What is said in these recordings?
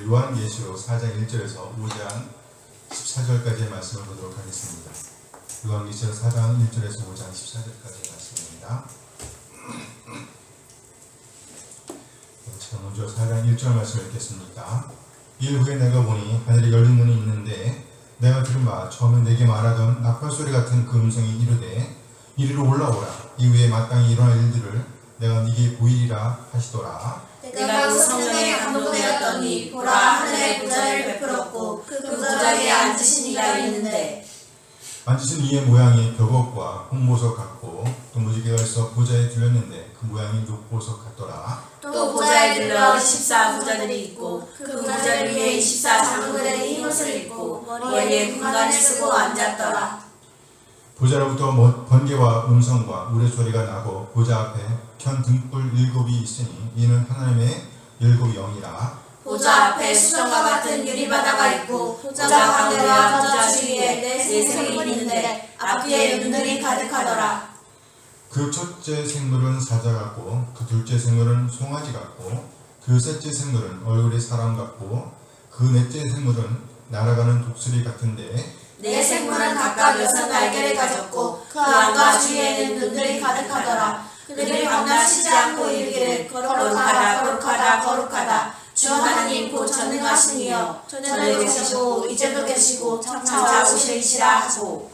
요한계시록 4장 1절에서 5장 14절까지의 말씀을 보도록 하겠습니다. 요한계시록 4장 1절에서 5장 14절까지의 말씀입니다. 제가 먼저 4장 1절 말씀을 읽겠습니다. 일 후에 내가 보니 하늘에 열린 문이 있는데 내가 들은 바 처음에 내게 말하던 나팔소리 같은 그 음성이 이르되 이리로 올라오라. 이후에 마땅히 일어날 일들을 내가 네게 보이리라 하시더라. 내가 그 성령에 감동되었더니 보라, 하늘에 보좌를 베풀었고 그 보좌에 앉으신 이가 있는데 앉으신 이의 모양이 벽옥과 홍보석 같고 또 무지개가 있어 보좌에 들렸는데 그 모양이 녹보석 같더라. 또 보좌에 들려 24부자들이 있고 그 부자들 위에 24장로들의 흰옷을 입고 머리에 군관을 쓰고 앉았더라. 보좌로부터 번개와 음성과 우레소리가 나고 보좌 앞에 편 등불 7이 있으니 이는 하나님의 7 영이라. 보좌 앞에 수정과 같은 유리바다가 있고 보좌 가운데와 보좌 주위에 네 생물이 있는데 앞뒤에 눈들이 가득하더라. 그 첫째 생물은 사자 같고 그 둘째 생물은 송아지 같고 그 셋째 생물은 얼굴이 사람 같고 그 넷째 생물은 날아가는 독수리 같은데 네 생물은 각각 6 날개를 가졌고 그 안과 주위에는 눈들이 가득하더라. 그들이 밤낮 쉬지 않고 이르기를 거룩하다 거룩하다 거룩하다 주 하나님 곧 전능하신 이여 전에도 계시고 이제도 계시고 장차 오시리시라 하고.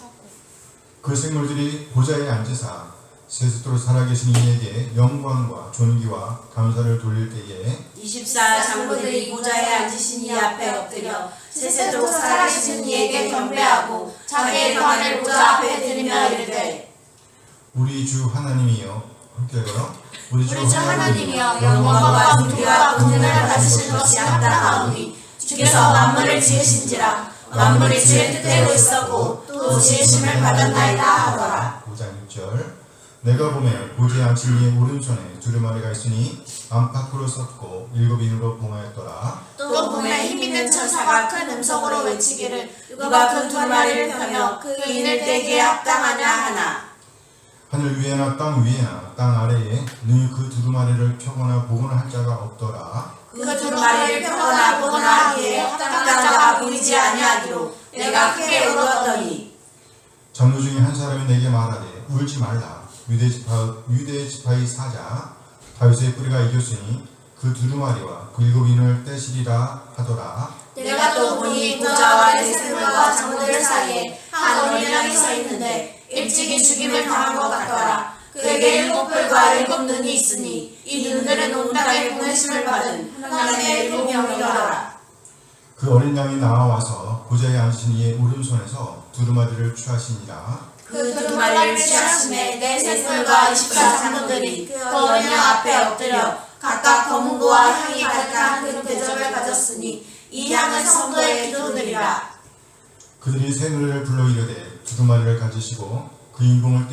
그 생물들이 보좌에 앉으사 세세토록 살아계신 이에게 영광과 존귀와 감사를 돌릴 때에 24장로들이 보좌에 앉으신 이 앞에 엎드려 세세토록 살아계신 이에게 경배하고 자기의 평안을 보좌 앞에 드리며 이르되 우리 주 하나님이여 함께 읽어요. 우리 주 하나님이여 영광과 존귀와 권능을 가지신 것이 합당하오니 주께서 만물을 지으신지라 만물이 주의 뜻대로 있었고 또 지으심을 받았나이다 하더라. 5장 6절 내가 보매 보좌에 앉힌 이의 오른손에 두루마리가 있으니 안팎으로 섰고 7인으로 봉하였더라. 또 보매 힘있는 천사가 큰 음성으로 외치기를 누가 그 두루마리를 펴며 그 인을 떼기에 합당하냐 하나. 하늘 위에나 땅 위에나 땅 아래에 너희 그 두루마리를 펴거나 보거나 할 자가 없더라. 그 두루마리를 펴거나 보거나 하기에 합당한 자가 보이지 아니하기로 내가 크게 울었더니 장로 중에 한 사람이 내게 말하되 울지 말라. 유대 지파의 사자 다윗의 뿌리가 이겼으니 그 두루마리와 그 7인을 떼시리라 하더라. 내가 또 보니 보좌와 네 생물과 장로들 사이에 한 어린 양이 서 있는데 일찍이 죽임을 당한 것 같더라. 그에게 7뿔과 7눈이 있으니 이 눈들은 온 땅에 보내심을 받은 하나님의 7 영이더라. 그 어린 양이 나와서 보좌에 앉으신 이의 오른손에서 두루마리를 취하시니라. 그 두루마리를 취하심에 네 생물과 24장로들이 그 어린 양 앞에 엎드려 각각 검은 고와 향이 가득한 그 대접을 가졌으니 이 향은 성도의 기도들이라. 그들이 새 노래를 불러 이르되 두루마리를 가지시고 그 인봉을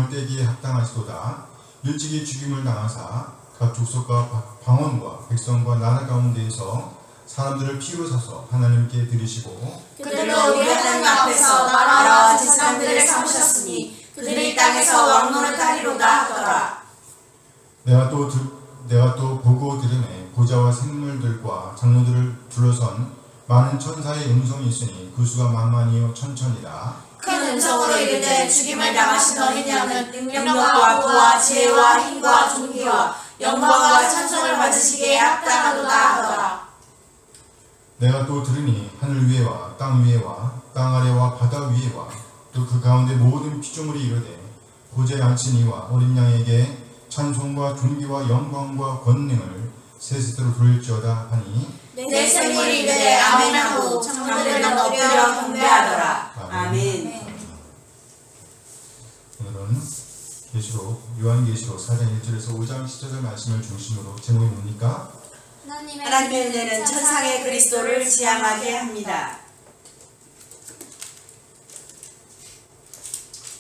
떼기에 합당하시도다. 일찍이 죽임을 당하사 각 족속과 방언과 백성과 나라 가운데에서 사람들을 피로 사서 하나님께 드리시고 그들로 우리 하나님 앞에서 나라와 제사장들을 삼으셨으니 그들이 땅에서 왕노릇하리로다 하더라. 내가 또 보고 들으매 보좌와 생물들과 장로들을 둘러선 많은 천사의 음성이 있으니 그 수가 만만이요 천천이라. 큰 음성으로 이르되 죽임을 당하신 어린 양은 능력과 부와 지혜와 힘과 존귀와 영광과 찬송을 받으시기에 합당하도다 하더라. 내가 또 들으니 하늘 위에와 땅 위에와 땅 아래와 바다 위에와 또 그 가운데 모든 피조물이 이르되 보좌에 앉힌 이와 어린 양에게 찬송과 존귀와 영광과 권능을 세세토록 돌릴지어다 하니 내 생물이 이르되 아멘하고 장로들은 엎드려 경배하더라. 아멘. 오늘은 요한계시록 4장 1절에서 5장 10절 말씀을 중심으로 제목이 뭡니까? 하나님의 은혜는 천상의 그리스도를 지향하게 합니다.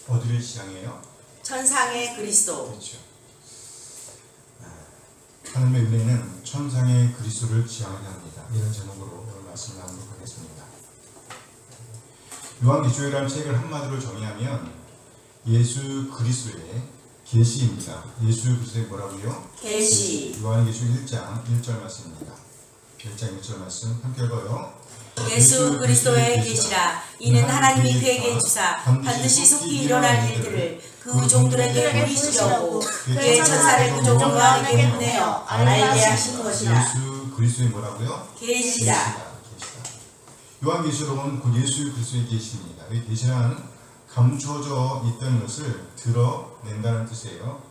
어디를 지향해요? 천상의 그리스도. 그렇죠. 하나님의 은혜는 천상의 그리스도를 지향하게 합니다. 이런 제목으로 오늘 말씀을 나누도록 하겠습니다. 요한계시록이라는 책을 한마디로 정의하면 예수 그리스도의 계시입니다. 예수 그리스도의 뭐라고요? 계시. 요한계시록 1장 1절 말씀입니다. 1장 1절 말씀 함께 읽어요. 예수 그리스도의 계시라. 이는 하나님이 그에게 주사 반드시 속히 일어날 일들을 그 종들에게 보이시려고 그의 천사를 그 종과 내게 보내어 알게 하신 것이라. 예수 그리스도의 뭐라고요? 계시라. 요한계시록은 곧 예수 그리스도의 계시입니다. 이 계시는 감춰져 있던 것을 드러낸다는 뜻이에요.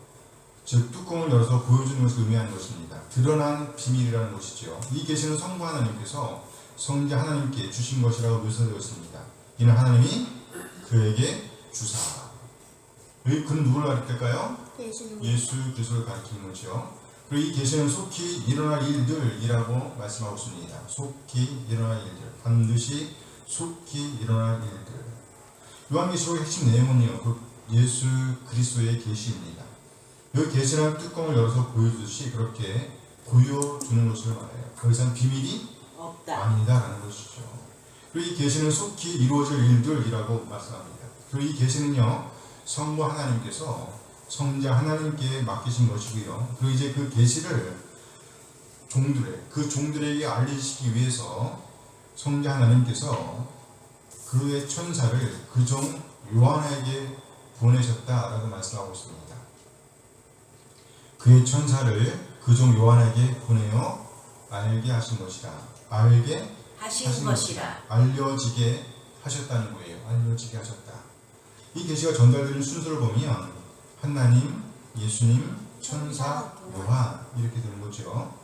즉 뚜껑을 열어서 보여주는 것을 의미하는 것입니다. 드러난 비밀이라는 것이죠. 이 계시는 성부 하나님께서 성자 하나님께 주신 것이라고 묘사되어 있습니다. 이는 하나님이 그에게 주사. 그는 누구를 가리킬까요? 예수 그리스도를 가리키는 것이요. 그리고 이 계시는 속히 일어날 일들이라고 말씀하고 있습니다. 속히 일어날 일들, 반드시 속히 일어날 일들. 요한계시록의 핵심 내용은요, 그 예수 그리스도의 계시입니다. 이 계시는 뚜껑을 열어서 보여주듯이 그렇게 보여주는 것을 말해요. 더 이상 비밀이 없다. 아니다라는 것이죠. 그리고 이 계시는 속히 이루어질 일들이라고 말씀합니다. 그리고 이 계시는요, 성부 하나님께서 성자 하나님께 맡기신 것이고요. 그리고 이제 그 계시를 종들에게 알리시기 위해서 성자 하나님께서 그의 천사를 그 종 요한에게 보내셨다라고 말씀하고 있습니다. 그의 천사를 그 종 요한에게 보내어 알게 하신 것이라. 알게 하신 것이라. 알려지게 하셨다는 거예요. 알려지게 하셨다. 이 계시가 전달되는 순서를 보면 하나님, 예수님, 천사, 요한 이렇게 되는 거죠.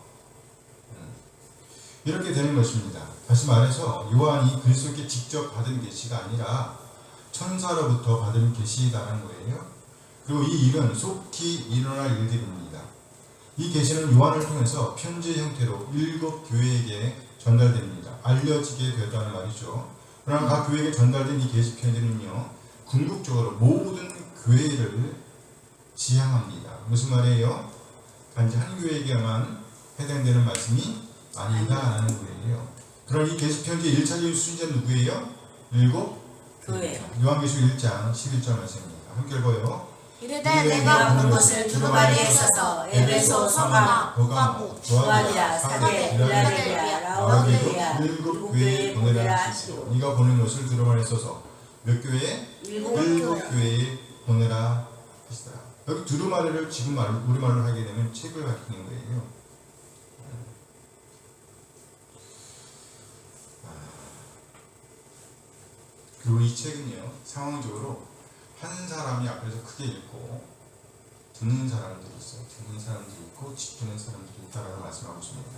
이렇게 되는 것입니다. 다시 말해서 요한이 그리스도께 직접 받은 계시가 아니라 천사로부터 받은 계시다라는 거예요. 그리고 이 일은 속히 일어날 일들입니다. 이 계시는 요한을 통해서 편지 형태로 7 교회에게 전달됩니다. 알려지게 되었다는 말이죠. 그러나 각 교회에게 전달된 이 계시 편지는요, 궁극적으로 모든 교회를 지향합니다. 무슨 말이에요? 단지 한 교회에게만 해당되는 말씀이 아니다라는 거예요. 그럼 이 계시 편지의 1차적인 수신자는 누구예요? 7 교회. 요한계시록 1장 11절 말씀입니다. 함께 읽어요. 이르되 내가 본 것을 두루마리에 써서 에베소, 서가마, 버가모, 두아디라, 사데, 빌라델비아, 라오디게아 7 7 교회에 보내라 하시고 네가 보낸 것을 두루마리에 써서 몇 교회에? 7 교회에 보내라 하시더라. 여기 두루마리를 지금 우리말로 하게 되면 책을 가리키는 거예요. 그리고 이 책은요, 상황적으로 한 사람이 앞에서 크게 읽고 듣는 사람들이 있어요. 듣는 사람들이 있고 지키는 사람들이 있다라고 말씀하고 있습니다.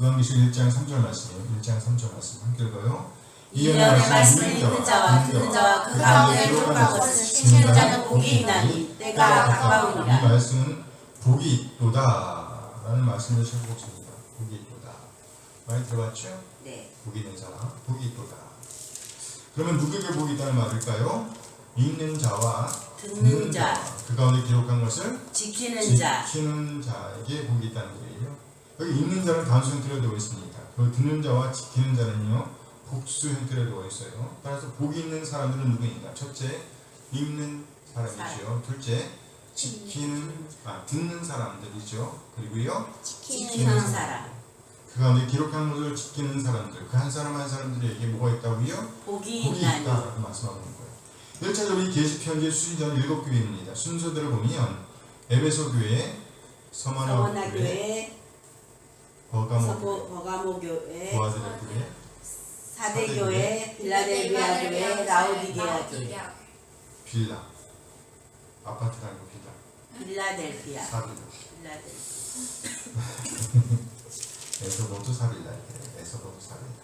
요한계시록 1장 3절 말씀이에요. 1장 3절 말씀 함께 읽어요. 이 예언의 말씀을 읽는 자와 듣는 자와 그 가운데 기록한 것을 지키는 자는 복이 있나니 때가 이 가까우니라. 말씀은 복이 있도다 라는 말씀을 하고 있습니다. 복이 있도다. 많이 들어봤죠? 네. 복이 있는 사람, 복이 있도다. 그러면 누구에게 복이 있다는 말일까요? 읽는 자와 듣는 자, 그 가운데 기록한 것을 지키는 자. 지키는 자에게 복이 있다는 거예요. 여기 읽는 자는 단수 형태로 되어 있습니다. 그리고 듣는 자와 지키는 자는요, 복수 형태로 되어 있어요. 따라서 복이 있는 사람들은 누구인가? 첫째, 읽는 사람이죠. 둘째, 듣는 사람들이죠. 그리고요, 지키는 사람. 그 가운데 기록한 것을 지키는 사람들, 그 한 사람 한 사람들에게 뭐가 있다고요? 복이 복이 있나니. 있다라고 말씀하고 있는 거예요. 1차적으로 이 계시 편지의 수신자는 7 교회입니다. 순서대로 보면 에베소 교회, 서머나 교회, 버가모 교회, 도아드라 교회, 사대 교회, 빌라델비아 교회, 라오디게아 교회. 빌라, 아파트가 아니고 빌라, 빌라델비아. 사빌라, 에서보드 사빌라, 에서보드 사빌라.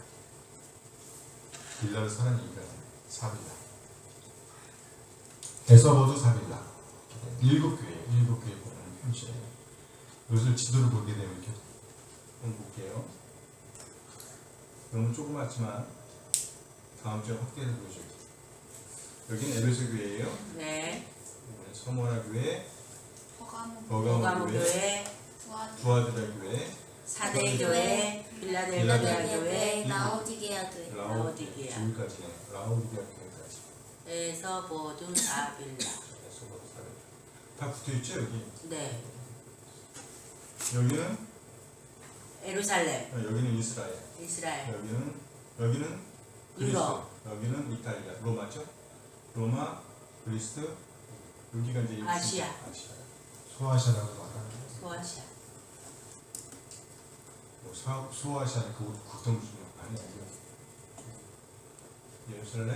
빌라를 사는 이유가 사빌라. 에서보드 사빌라. 7 교회 보는 표시예요. 이것을 지도를 보게 되면 이렇게 한번 볼게요. 너무 조그맣지만 다음 주에 확대해서 보여줄게요. 여기는 에베소 교회예요. 네. 서머나 교회, 버가모 버가모 교회, 교회, 두아드라 교회, 사대 교회, 빌라델비아 교회, 라오디게아 교회. 라오디게아. 지금까지는 라오디게아 교회까지. 에서보둠 사빌라. 다 붙어있죠 여기? 네. 여기는 예루살렘, 여기는 이스라엘. 이스라엘, 여기는 그리스. 유럽. 여기는 이탈리아. 로마죠? 로마, 그리스. 여기가 이제 아시아. 소아시아라고 말하는 거예요. 소아시아, 뭐 소아시아는 그 국동주요 아니 아니요. 예루살렘.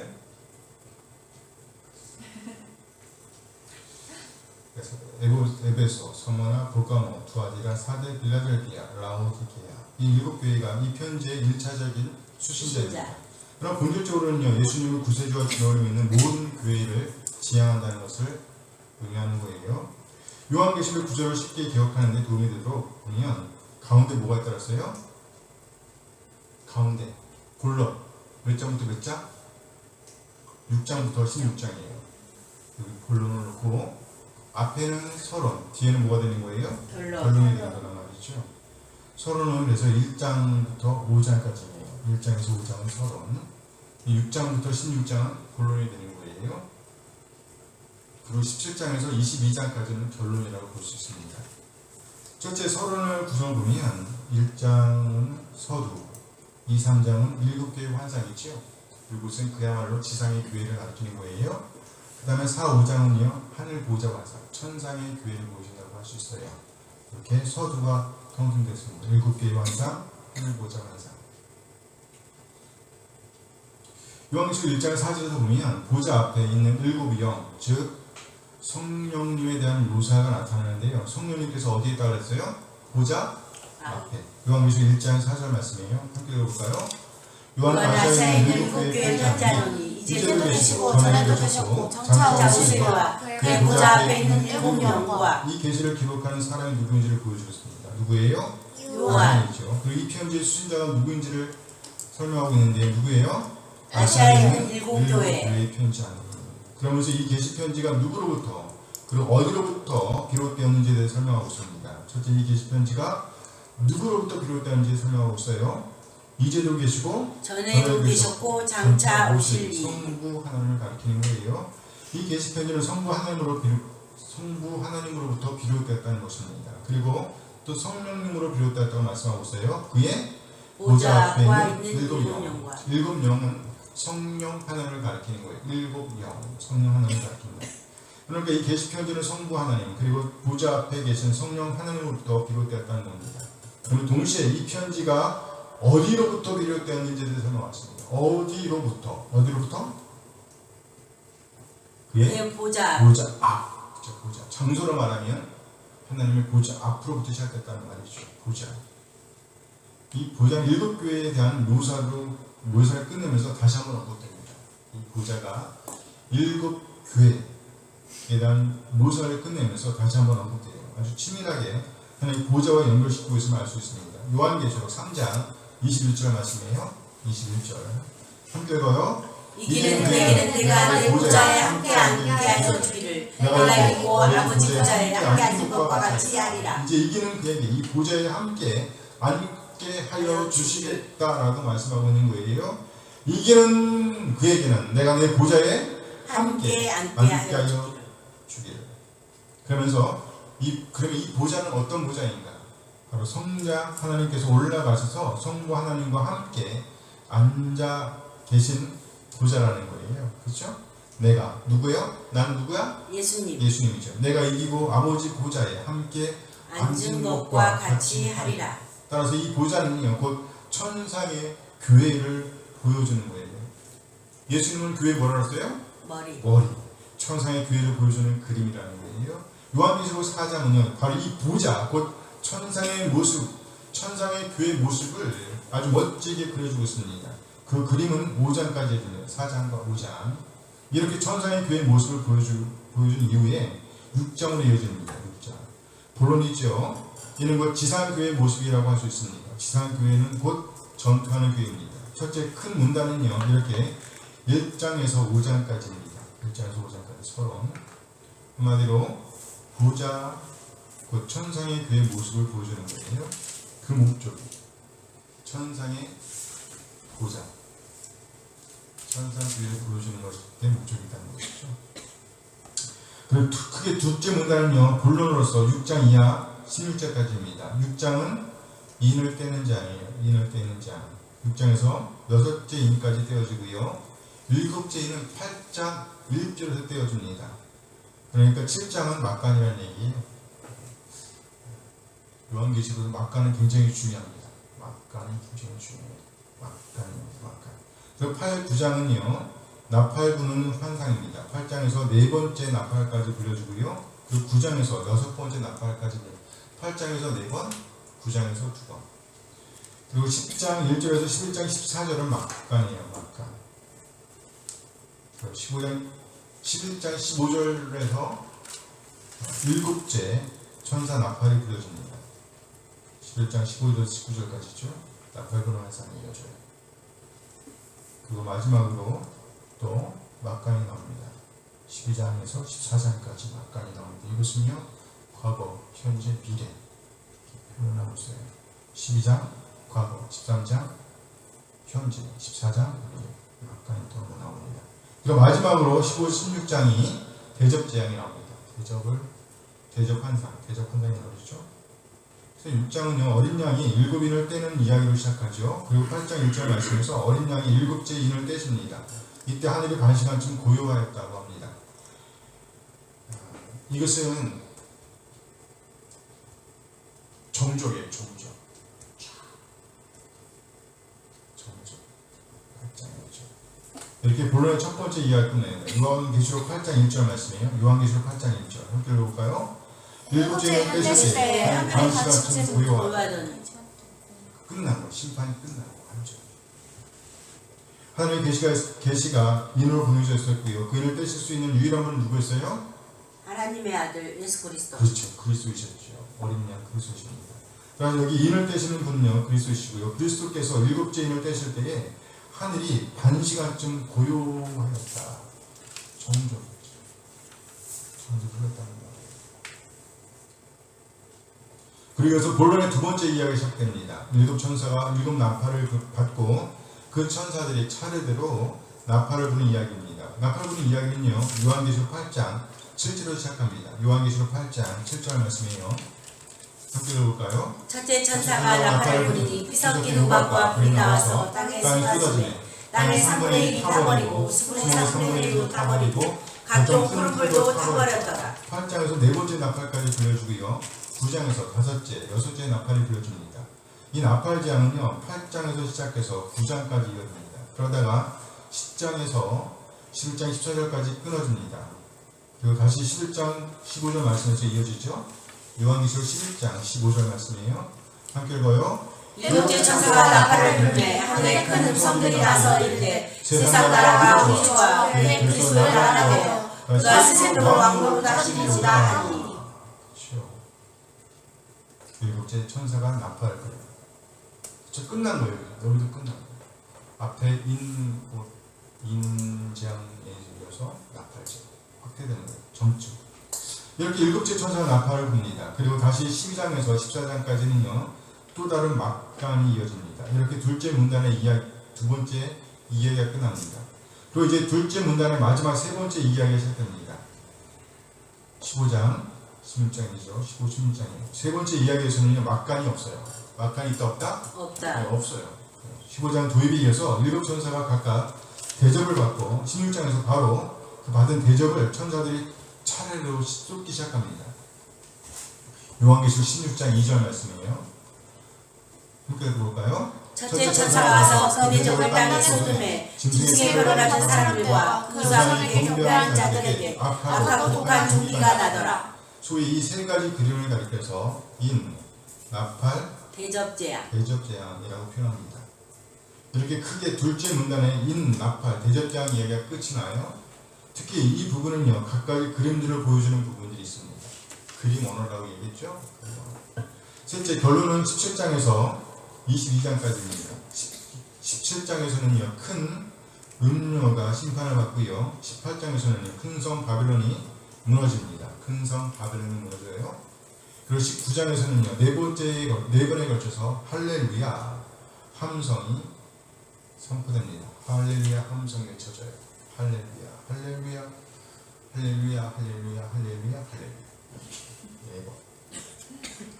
그래서 에베소, 서머나, 볼가모, 투아디라, 사데, 빌라델피아, 라오디게아 이 7교회가 이 편지의 1차적인 수신자입니다. 그럼 본질적으로는요 예수님을 구세주와 주로 믿는 모든 교회를 지향한다는 것을 의미하는 거예요. 요한계시록 9절을 쉽게 기억하는 데 도움이 되도록 보면 가운데 뭐가 있더랬어요? 가운데 골로 몇 장부터 몇 장? 6장부터 16장이에요. 여기 본론을 놓고 앞에는 서론, 뒤에는 뭐가 되는 거예요? 결론이 되는 거란 말이죠. 서론은 그래서 1장부터 5장까지예요. 1장에서 5장은 서론, 6장부터 16장은 본론이 되는 거예요. 그리고 17장에서 22장까지는 결론이라고 볼 수 있습니다. 첫째 서론을 구성해보면 1장은 서두, 2, 3장은 7개의 환상이죠. 이곳은 그야말로 지상의 교회를 가리키는 거예요. 그 다음에 4, 5장은요 하늘 보좌 환상, 천상의 교회를 보여준다고 할 수 있어요. 이렇게 서두가 통칭됐습니다. 7개의 환상, 하늘 보좌 환상. 요한계시록 1장 4절에서 보면 보좌 앞에 있는 7 영, 즉 성령님에 대한 묘사가 나타나는데요. 성령님께서 어디에 있다고 그랬어요? 보좌 앞에. 요한계시록 1장 4절 말씀이에요. 함께 읽어볼까요? 요한 아시아에 있는 7교회 편지하노니 이제도 계시고 전에도 계셨고 장차 오시리라. 그의 보좌 앞에 있는 7 영과 이 계시를 기록하는 사람이 누구인지를 보여주겠습니다. 누구예요? 요한이죠. 그리고 이 편지의 수신자가 누구인지를 설명하고 있는데 누구예요? 아시아에 있는 7 교회. 교회의 편지하는. 그러면서 이 계시 편지가 누구로부터 그리고 어디로부터 비롯되었는지에 대해 설명하고 있습니다. 첫째, 이 계시 편지가 누구로부터 비롯되었는지 설명하고 있어요. 이제도 계시고 전에도 계셨고 장차 오실 이. 성부 하나님을 가리키는 거예요. 이 계시 편지는 성부 하나님으로부터 비롯됐다는 것입니다. 그리고 또 성령님으로 비롯됐다고 말씀하고 있어요. 그의 보좌 앞에 있는 7 영. 7 영은 성령 하나님을 가리키는 거예요. 7 영, 성령 하나님을 가리키는 거예요. 그러니까 이 계시 편지는 성부 하나님 그리고 보좌 앞에 계신 성령 하나님으로부터 비롯되었다는 겁니다. 그리고 동시에 이 편지가 어디로부터 비롯되었는지에 대해서 설명하십니다. 어디로부터? 그의 보좌 앞. 그렇죠, 보좌. 장소로 말하면 하나님의 보좌 앞으로부터 시작됐다는 말이죠. 보좌. 이 보좌 7교회에 대한 묘사를 끝내면서 다시 한번 언급됩니다. 이 보좌가 7교회에 대한 묘사를 끝내면서 다시 한번 언급돼요. 아주 치밀하게 하나님 보좌와 연결시키고 있음을 알 수 있습니다. 요한계시록 3장 21절 말씀이에요. 21절 함께 읽어요. 이기는 그에게는 내가 내 보좌에 함께 앉게 주기를 내가 이기고 아버지 보좌에 함께 앉은 것과 같이 하리라. 이제 이기는 그에게 이 보좌에 함께 앉게 하여 주시겠다라고 말씀하고 있는 거예요. 이기는 그에게는 내가 내 보좌에 함께 앉게 하여 주기를. 그러면서 그러면 이 보좌는 어떤 보좌인가? 바로 성자 하나님께서 올라가셔서 성부 하나님과 함께 앉아 계신 보좌라는 거예요. 그렇죠? 내가 누구요? 난 누구야? 예수님이죠. 내가 이기고 아버지 보좌에 함께 앉은 것과 같이 하리라. 따라서 이 보좌는요 곧 천상의 교회를 보여주는 거예요. 예수님은 교회 뭐라 그랬어요? 머리. 천상의 교회를 보여주는 그림이라는 거예요. 요한계시록 4장은요 바로 이 보좌 곧 천상의 모습, 천상의 교회의 모습을 아주 멋지게 그려주고 있습니다. 그 그림은 5장까지 해주네요. 4장과 5장. 이렇게 천상의 교회의 모습을 보여준 이후에 6장으로 이어집니다. 6장. 본론이죠. 이는 곧 지상교회의 모습이라고 할 수 있습니다. 지상교회는 곧 전투하는 교회입니다. 첫째 큰 문단은요. 이렇게 1장에서 5장까지입니다. 1장에서 5장까지 서론. 한마디로 보좌, 곧 천상의 교회의 모습을 보여주는 거예요. 그 목적이 천상의 보좌, 천상 교회를 보여주는 것의 목적이 있다는 것이죠. 그리고 크게 둘째 문단은요 본론으로서 6장 이하 16절까지입니다. 6장은 인을 떼는 자니에요. 인을 떼는 자. 6장에서 6째 인까지 떼어주고요. 7째 인은 8장 1절에서 떼어줍니다. 그러니까 7장은 막간이라는 얘기예요. 요한계시록에서 막간은 굉장히 중요합니다. 막간은 굉장히 중요해요. 막간입니다. 막간. 그리고 8, 9장은요. 나팔 부는 환상입니다. 8장에서 4번째 나팔까지 불려주고요. 그리고 9장에서 6번째 나팔까지 8장에서 4번, 9장에서 2번. 그리고 10장 1절에서 11장 14절은 막간이에요. 막간. 그리고 11장 15절에서 7째 천사 나팔이 불려집니다. 11장 15절에서 19절까지죠. 나팔 부는 환상이 이어져요. 그리고 마지막으로 또 막간이 나옵니다. 12장에서 14장까지 막간이 나옵니다. 이것은요, 과거, 현재, 미래 이렇게 표현하고 있어요. 12장, 과거, 13장, 현재, 14장, 미래 막간이 또 나옵니다. 그리고 마지막으로 15, 16장이 대접 재앙이 나옵니다. 대접 환상이 나오죠. 그래서 6장은요, 어린 양이 7인을 떼는 이야기로 시작하죠. 그리고 8장 1절 말씀에서 어린 양이 7째 인을 떼십니다. 이때 하늘이 반시간쯤 고요하였다고 합니다. 이것은 정족이에요. 정족. 8장이죠. 이렇게 본론의 첫 번째 이야기 끝내요. 요한계시록 8장 1절 말씀이에요. 요한계시록 8장 1절 함께 읽어볼까요? 7째 인을 떼실 때 하늘이 반시간쯤 고요하더니 끝난 거, 심판이 끝나고 완전. 하나님의 계시가 인으로 보내져 있었고요. 그 인을 떼실 수 있는 유일한 분은 누구였어요? 하나님의 아들 예수 그리스도. 그렇죠. 그리스도이셨죠. 어린 양 그리스도이십니다. 그래서 여기 인을 떼시는 분은요, 그리스도이시고요. 그리스도께서 7째 인을 떼실 때에 하늘이 반시간쯤 고요하였다. 정적이었죠. 정적을 했다는 거예요. 그리고 그래서 본론의 두 번째 이야기가 시작됩니다. 7 천사가 7 나팔을 받고 그 천사들이 차례대로 나팔을 부는 이야기입니다. 나팔 부는 이야기는요, 요한계시록 8장 7절로 시작합니다. 요한계시록 8장 7절 말씀이에요. 함께 읽어볼까요? 첫째 천사가 나팔을 부리니 피섞인 우박과 불이 나와서 땅에 쏟아지네. 땅의 3분의 1이 타버리고 수분의 3분의 1도 타버리고 각종 푸른 불도 타버렸더라. 8장에서 네 번째 나팔까지 불려주고요. 9장에서 5째, 6째 나팔이 불려줍니다. 이 나팔 재앙은요, 8장에서 시작해서 9장까지 이어집니다. 그러다가 10장에서 11장 14절까지 끊어집니다. 그리고 다시 11장 15절 말씀에서 이어지죠. 요한계시록 11장 15절 말씀이에요. 함께 읽어요. 7째 천사가 나팔을 불매 하늘에 큰 음성들이 나서 이르되 세상 나라가 우리 주와 그의 그리스도의 나라가 되어 그가 스스로 왕으로 다스리리라 하니. 그렇죠. 7째 천사가 나팔을 불어요. 저 끝난 거예요. 여기도 끝난 거예요. 앞에 인재앙에 이어서 나팔재 확대되는 거예요. 점점. 이렇게 7째 천사가 나팔을 붑니다. 그리고 다시 12장에서 14장까지는요, 또 다른 막간이 이어집니다. 이렇게 둘째 문단의 두 번째 이야기가 끝납니다. 그리고 이제 둘째 문단의 마지막 세 번째 이야기가 시작됩니다. 15장, 16장이죠. 15, 16장이에요. 세 번째 이야기에서는요, 막간이 없어요. 막간이 있다 없다? 없다. 네, 없어요. 15장 도입에 이어서 7 천사가 각각 대접을 받고 16장에서 바로 그 받은 대접을 천사들이 차례로 쏟기 시작합니다. 요한계시록 16장 2절 말씀이에요. 함께 읽어볼까요? 첫째 천사가 와서 그 대접을 땅에 쏟음에 짐승의 뼈를 가진 사람들과 그 사람에게 경배하는 자들에게 악하고 독한 종기가 나더라. 소위 이 세 가지 그림을 가리켜서 인, 나팔, 대접재앙이라고 표현합니다. 이렇게 크게 둘째 문단에 인, 나팔, 대접재앙 이야기가 끝이 나요. 특히 이 부분은요, 각각의 그림들을 보여주는 부분들이 있습니다. 그림 언어라고 얘기했죠. 셋째, 결론은 17장에서 22장까지입니다. 17장에서는요, 큰 음녀가 심판을 받고요, 18장에서는요, 큰 성 바벨론이 무너집니다. 큰 성 바벨론이 무너져요. 그리고 19장에서는요, 네 번에 걸쳐서 할렐루야 함성이 선포됩니다. 할렐루야 함성이 외쳐져요. 할렐루야, 할렐루야, 할렐루야, 할렐루야, 할렐루야, 할렐루야. 네 번.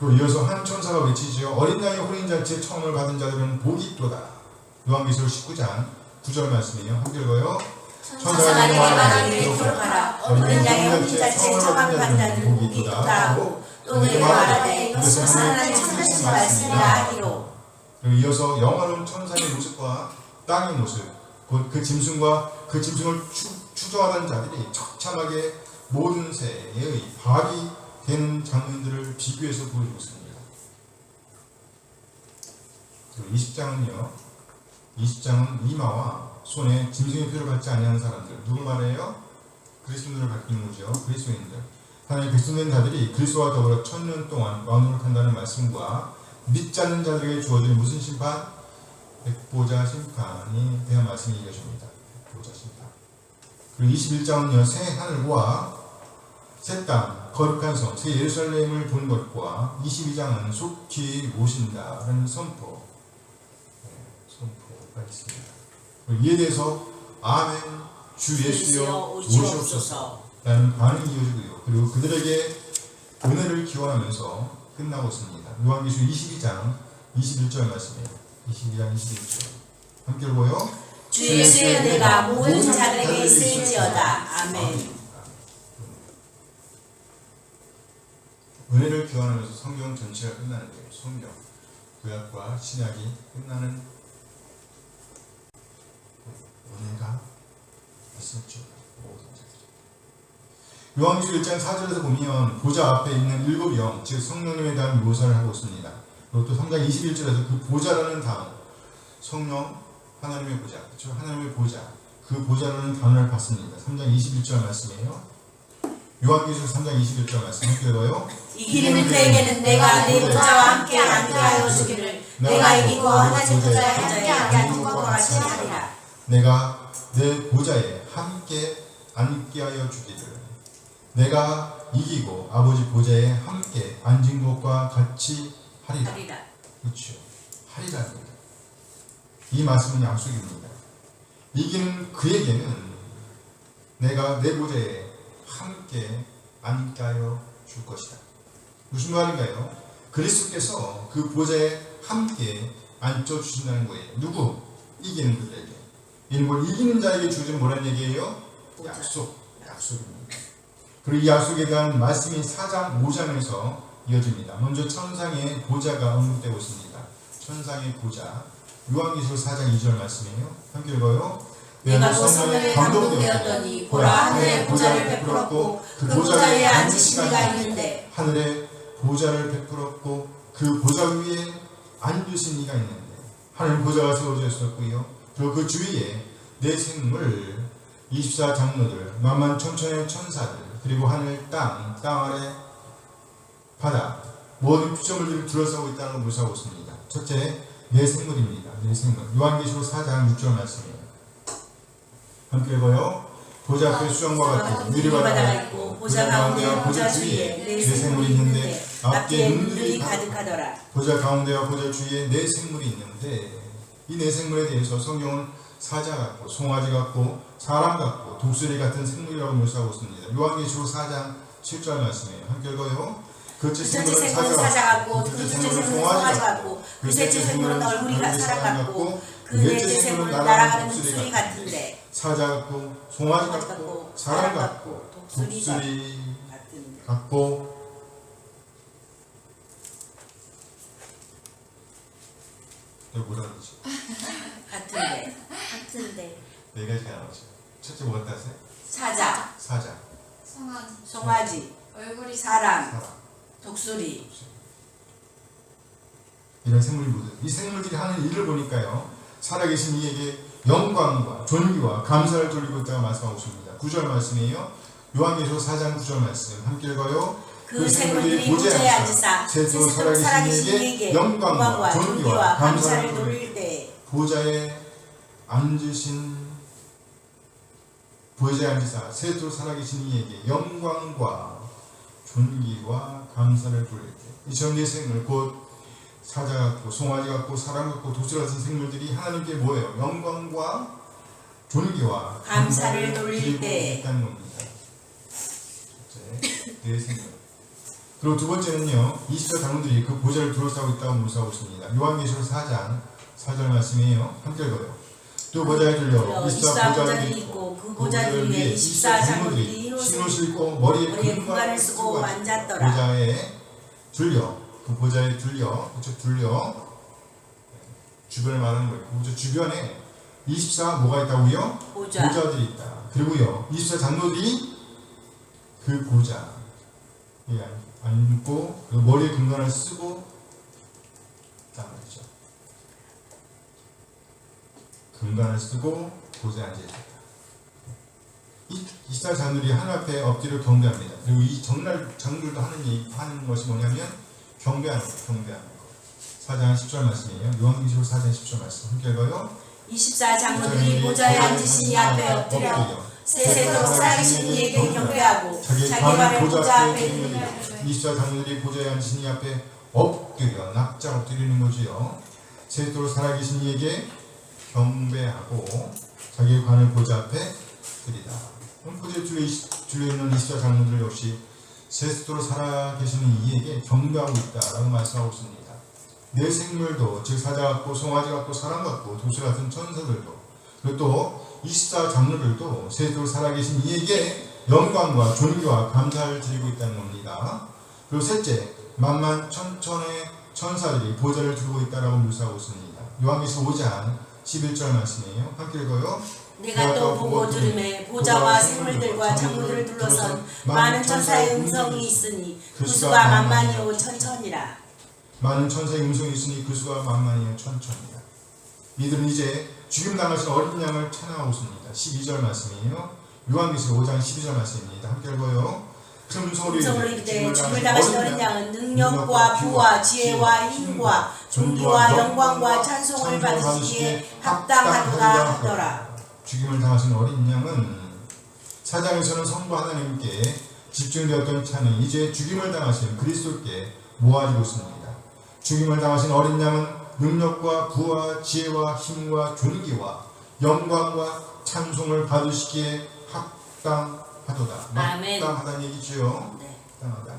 또 이어서 한 천사가 외치지요. 어린 양의 혼인잔치에 청혼을 받은 자들은 복이 있도다. 요한계시록 19장 9절 말씀이에요. 함께 읽어요. 천사가 내게 말하기를 기록하라. 어린 양의 혼인잔치에 청혼을 받은 자들은 복이 있도다 하고 또 내게 말하되 이것은 하나님의 참되신 말씀이라 하기로. 그리고 이어서 영화로운 천사의 모습과 땅의 모습, 곧 그 짐승과 그 짐승을 추조하던 자들이 처참하게 모든 새의 밥이 되는 장면들을 비교해서 보여주고 있습니다. 그리고 20장은요. 20장은 이마와 손에 짐승의 피를 받지 아니하는 사람들, 누구 말이에요? 그리스도인들을 밝히는 거죠. 그리스도인들. 하나님의 백성된 자들이 그리스도와 더불어 1000년 동안 왕노를 한다는 말씀과 믿지 않는 자들에게 주어진 무슨 심판? 백보자 심판이 대한 말씀이 이어집니다. 백보자 심판. 그리고 21장은요. 새 하늘과 새 땅, 거룩한 성, 새 예루살렘을 본 것과 22장은 속히 오신다라는 선포가 있습니다. 이에 대해서 아멘 주 예수여 오시옵소서 라는 반응이 이어지고요. 그리고 그들에게 은혜를 기원하면서 끝나고 있습니다. 요한계시록 22장 21절 말씀이에요. 22장 21절 함께 읽어요. 주 예수의 은혜가 모든 자들에게 있을지어다. 아멘. 은혜를 기원하면서 성경 전체가 끝나는 거예요. 성경, 구약과 신약이 끝나는 은혜가 있었죠. 요한계시록 1장 4절에서 보면 보좌 앞에 있는 7영, 즉 성령님에 대한 묘사를 하고 있습니다. 그리고 또 3장 21절에서 그 보좌라는 단어, 성령, 하나님의 보좌, 그렇죠? 하나님의 보좌, 그 보좌라는 단어를 봤습니다. 3장 21절 말씀이에요. 요한계시록 3장 21절 말씀 함께 읽어요. 이기는 그에게는 내가 내 보좌와 함께 앉게 하여 주기를 내가 이기고 하나님 보좌에 함께 앉은 것과 같이 하리라. 내가 내 보좌에 함께 앉게 하여 주기를 내가 이기고 아버지 보좌에 함께 앉은 것과 같이 하리라. 그렇죠. 하리라입니다. 이 말씀은 약속입니다. 이기는 그에게는 내가 내 보좌에 함께 앉게 하여 줄 것이다. 무슨 말인가요? 그리스도께서 그 보좌에 함께 앉혀주신다는 거예요. 누구? 이기는 그들에게. 이는 이기는 자에게 주어진 뭐라는 얘기예요? 약속입니다. 그리고 이 약속에 대한 말씀이 4장 5장에서 이어집니다. 먼저 천상의 보좌가 언급되고 있습니다. 천상의 보좌. 요한계시록 4장 2절 말씀이에요. 함께 읽어요. 내가 그 성령에 감동되었더니 보라 하늘에 보좌를 베풀었고 그 보좌 위에 앉으신 이가 있는데 하늘에 보좌를 베풀었고 그 보좌 위에 앉으신 이가 있는데 하늘 보좌가 세워져 있었고요. 그리고 그 주위에 내 생물 24장로들 만만 천천의 천사들 그리고 하늘 땅 아래 바다 모든 피조물들이 둘러싸고 있다는 걸 묘사하고 있습니다. 첫째 내 생물입니다. 내 생물. 요한계시록 4장 6절 말씀이에요. 함께 읽어요. 보좌 앞에 수정과 같은 유리바다가 있고 보좌 가운데와 보좌 주위에 내 생물이 있는데 앞뒤에 눈들이 가득하더라. 보좌 가운데와 보좌 주위에 내 생물이 있는데 이 내 생물에 대해서 성경은 사자 같고 송아지 같고 사람 같고 독수리 같은 생물이라고 묘사하고 있습니다. 요한계시록 4장 7절 말씀이에요. 함께 읽어요. 첫째 생물은 사자 같고 둘째 생물은 송아지 같고 그 셋째 생물은 얼굴이 사람 같고 그 넷째 생물은 날아가는 독수리 같은데 사자 같고 송아지 같고 사람 같고 독수리 같고 이거 뭐라 그러지? 같은데 네 가지가 나오죠. 첫째 뭐가 따세요? 사자 송아지 얼굴이 사람 독수리 이런 생물이 모두 이 생물들이 하는 일을 보니까요 살아계신 이에게 영광과 존귀와 감사를 돌리고 있다고 말씀하고 있습니다. 9절 말씀이에요. 요한계시록 4장 9절 말씀 함께 읽어요. 그 생물들이 보좌에 앉으사 세상 살아계신 이에게 영광과 존귀와 감사를 돌릴 때 보좌에 앉으사 세토 살아계신 이에게 영광과 존귀와 감사를 돌릴 때 이 전의 생물 곧 사자 같고 송아지 같고 사람 같고 독수리 같은 생물들이 하나님께 뭐예요? 영광과 존귀와 감사를 돌릴 때 있다는 겁니다. 첫째, 내 생물. 그리고 두 번째는요, 24 장로들이 그 보좌를 둘러싸고 있다고 묘사하고 있습니다. 요한계시록 4장 4절 말씀이에요. 함께 읽어요. 또 보좌에 들려 24 보좌들이 있고 그 보좌들 위에 24 장로들이 흰 옷을 입고 머리에 금관을 쓰고 앉았더라. 보좌에 들려, 그 보좌에 들려, 그쵸, 들려 주변을 말하는 거예요. 그 주변에 24 뭐가 있다고요? 보좌들이 있다. 그리고요, 24 장로들이 그 보좌에 앉고 그 머리에 금관을 쓰고 딱 말이죠. 금관을 쓰고 보좌에 앉아 있다. 이 24 장로들이 하늘 앞에 엎드려 경배합니다. 그리고 이 정날 장로들도 하는 것이 뭐냐면 경배하는 거, 경배하는 거. 4장 10절 말씀이에요. 요한계시록 4장 10절 말씀 함께 읽어요. 24 장로들이 보좌에 앉으신 이 앞에 엎드려 세세토록 살아계신 이에게 경배하고 자기 발을 보좌 앞에 드리며 24 장로들이 보좌에 앉으신 이 앞에 엎드려 납작 엎드리는 거지요. 세세토록 살아계신 이에게 경배하고 자기 관을 보좌 앞에 드리다. 보좌에 줄려있는 24 장로들 역시 세세토록 살아계시는 이에게 경배하고 있다라고 말씀하고 있습니다. 내 생물도 즉 사자 같고 송아지 같고 사람 같고 도시 같은 천사들도 그리고 또 24 장로들도 세세토록 살아계신 이에게 영광과 존귀와 감사를 드리고 있다는 겁니다. 그리고 셋째, 만만 천천의 천사들이 보좌를 두고 있다라고 묘사하고 있습니다. 요한계시록 5장 11절 말씀이에요. 함께 읽어요. 내가 또 보고 들음에 보좌와 생물들과 장로들을 둘러선 많은 천사의 음성이 있으니 그 수가 만만이요 천천이라. 많은 천사의 음성이 있으니 그 수가 만만이요 천천이라. 이들은 이제 죽임당하신 어린 양을 찬양하고 있습니다. 12절 말씀이에요. 요한계시록 5장 12절 말씀입니다. 함께 읽어요. 큰 소리로 이르되 죽임을 당하신 어린 양은 능력과 부와 지혜와 힘과 존귀와 영광과 찬송을 받으시기에 합당하도다 하더라. 죽임을 당하신 어린 양은 사장에서는 성부 하나님께 집중되었던 찬양이 이제 죽임을 당하신 그리스도께 모아지고 있습니다. 죽임을 당하신 어린 양은 능력과 부와 지혜와 힘과 존귀와 영광과 찬송을 받으시기에 합당하도다. 합당하다는 얘기죠. 네. 합당하다.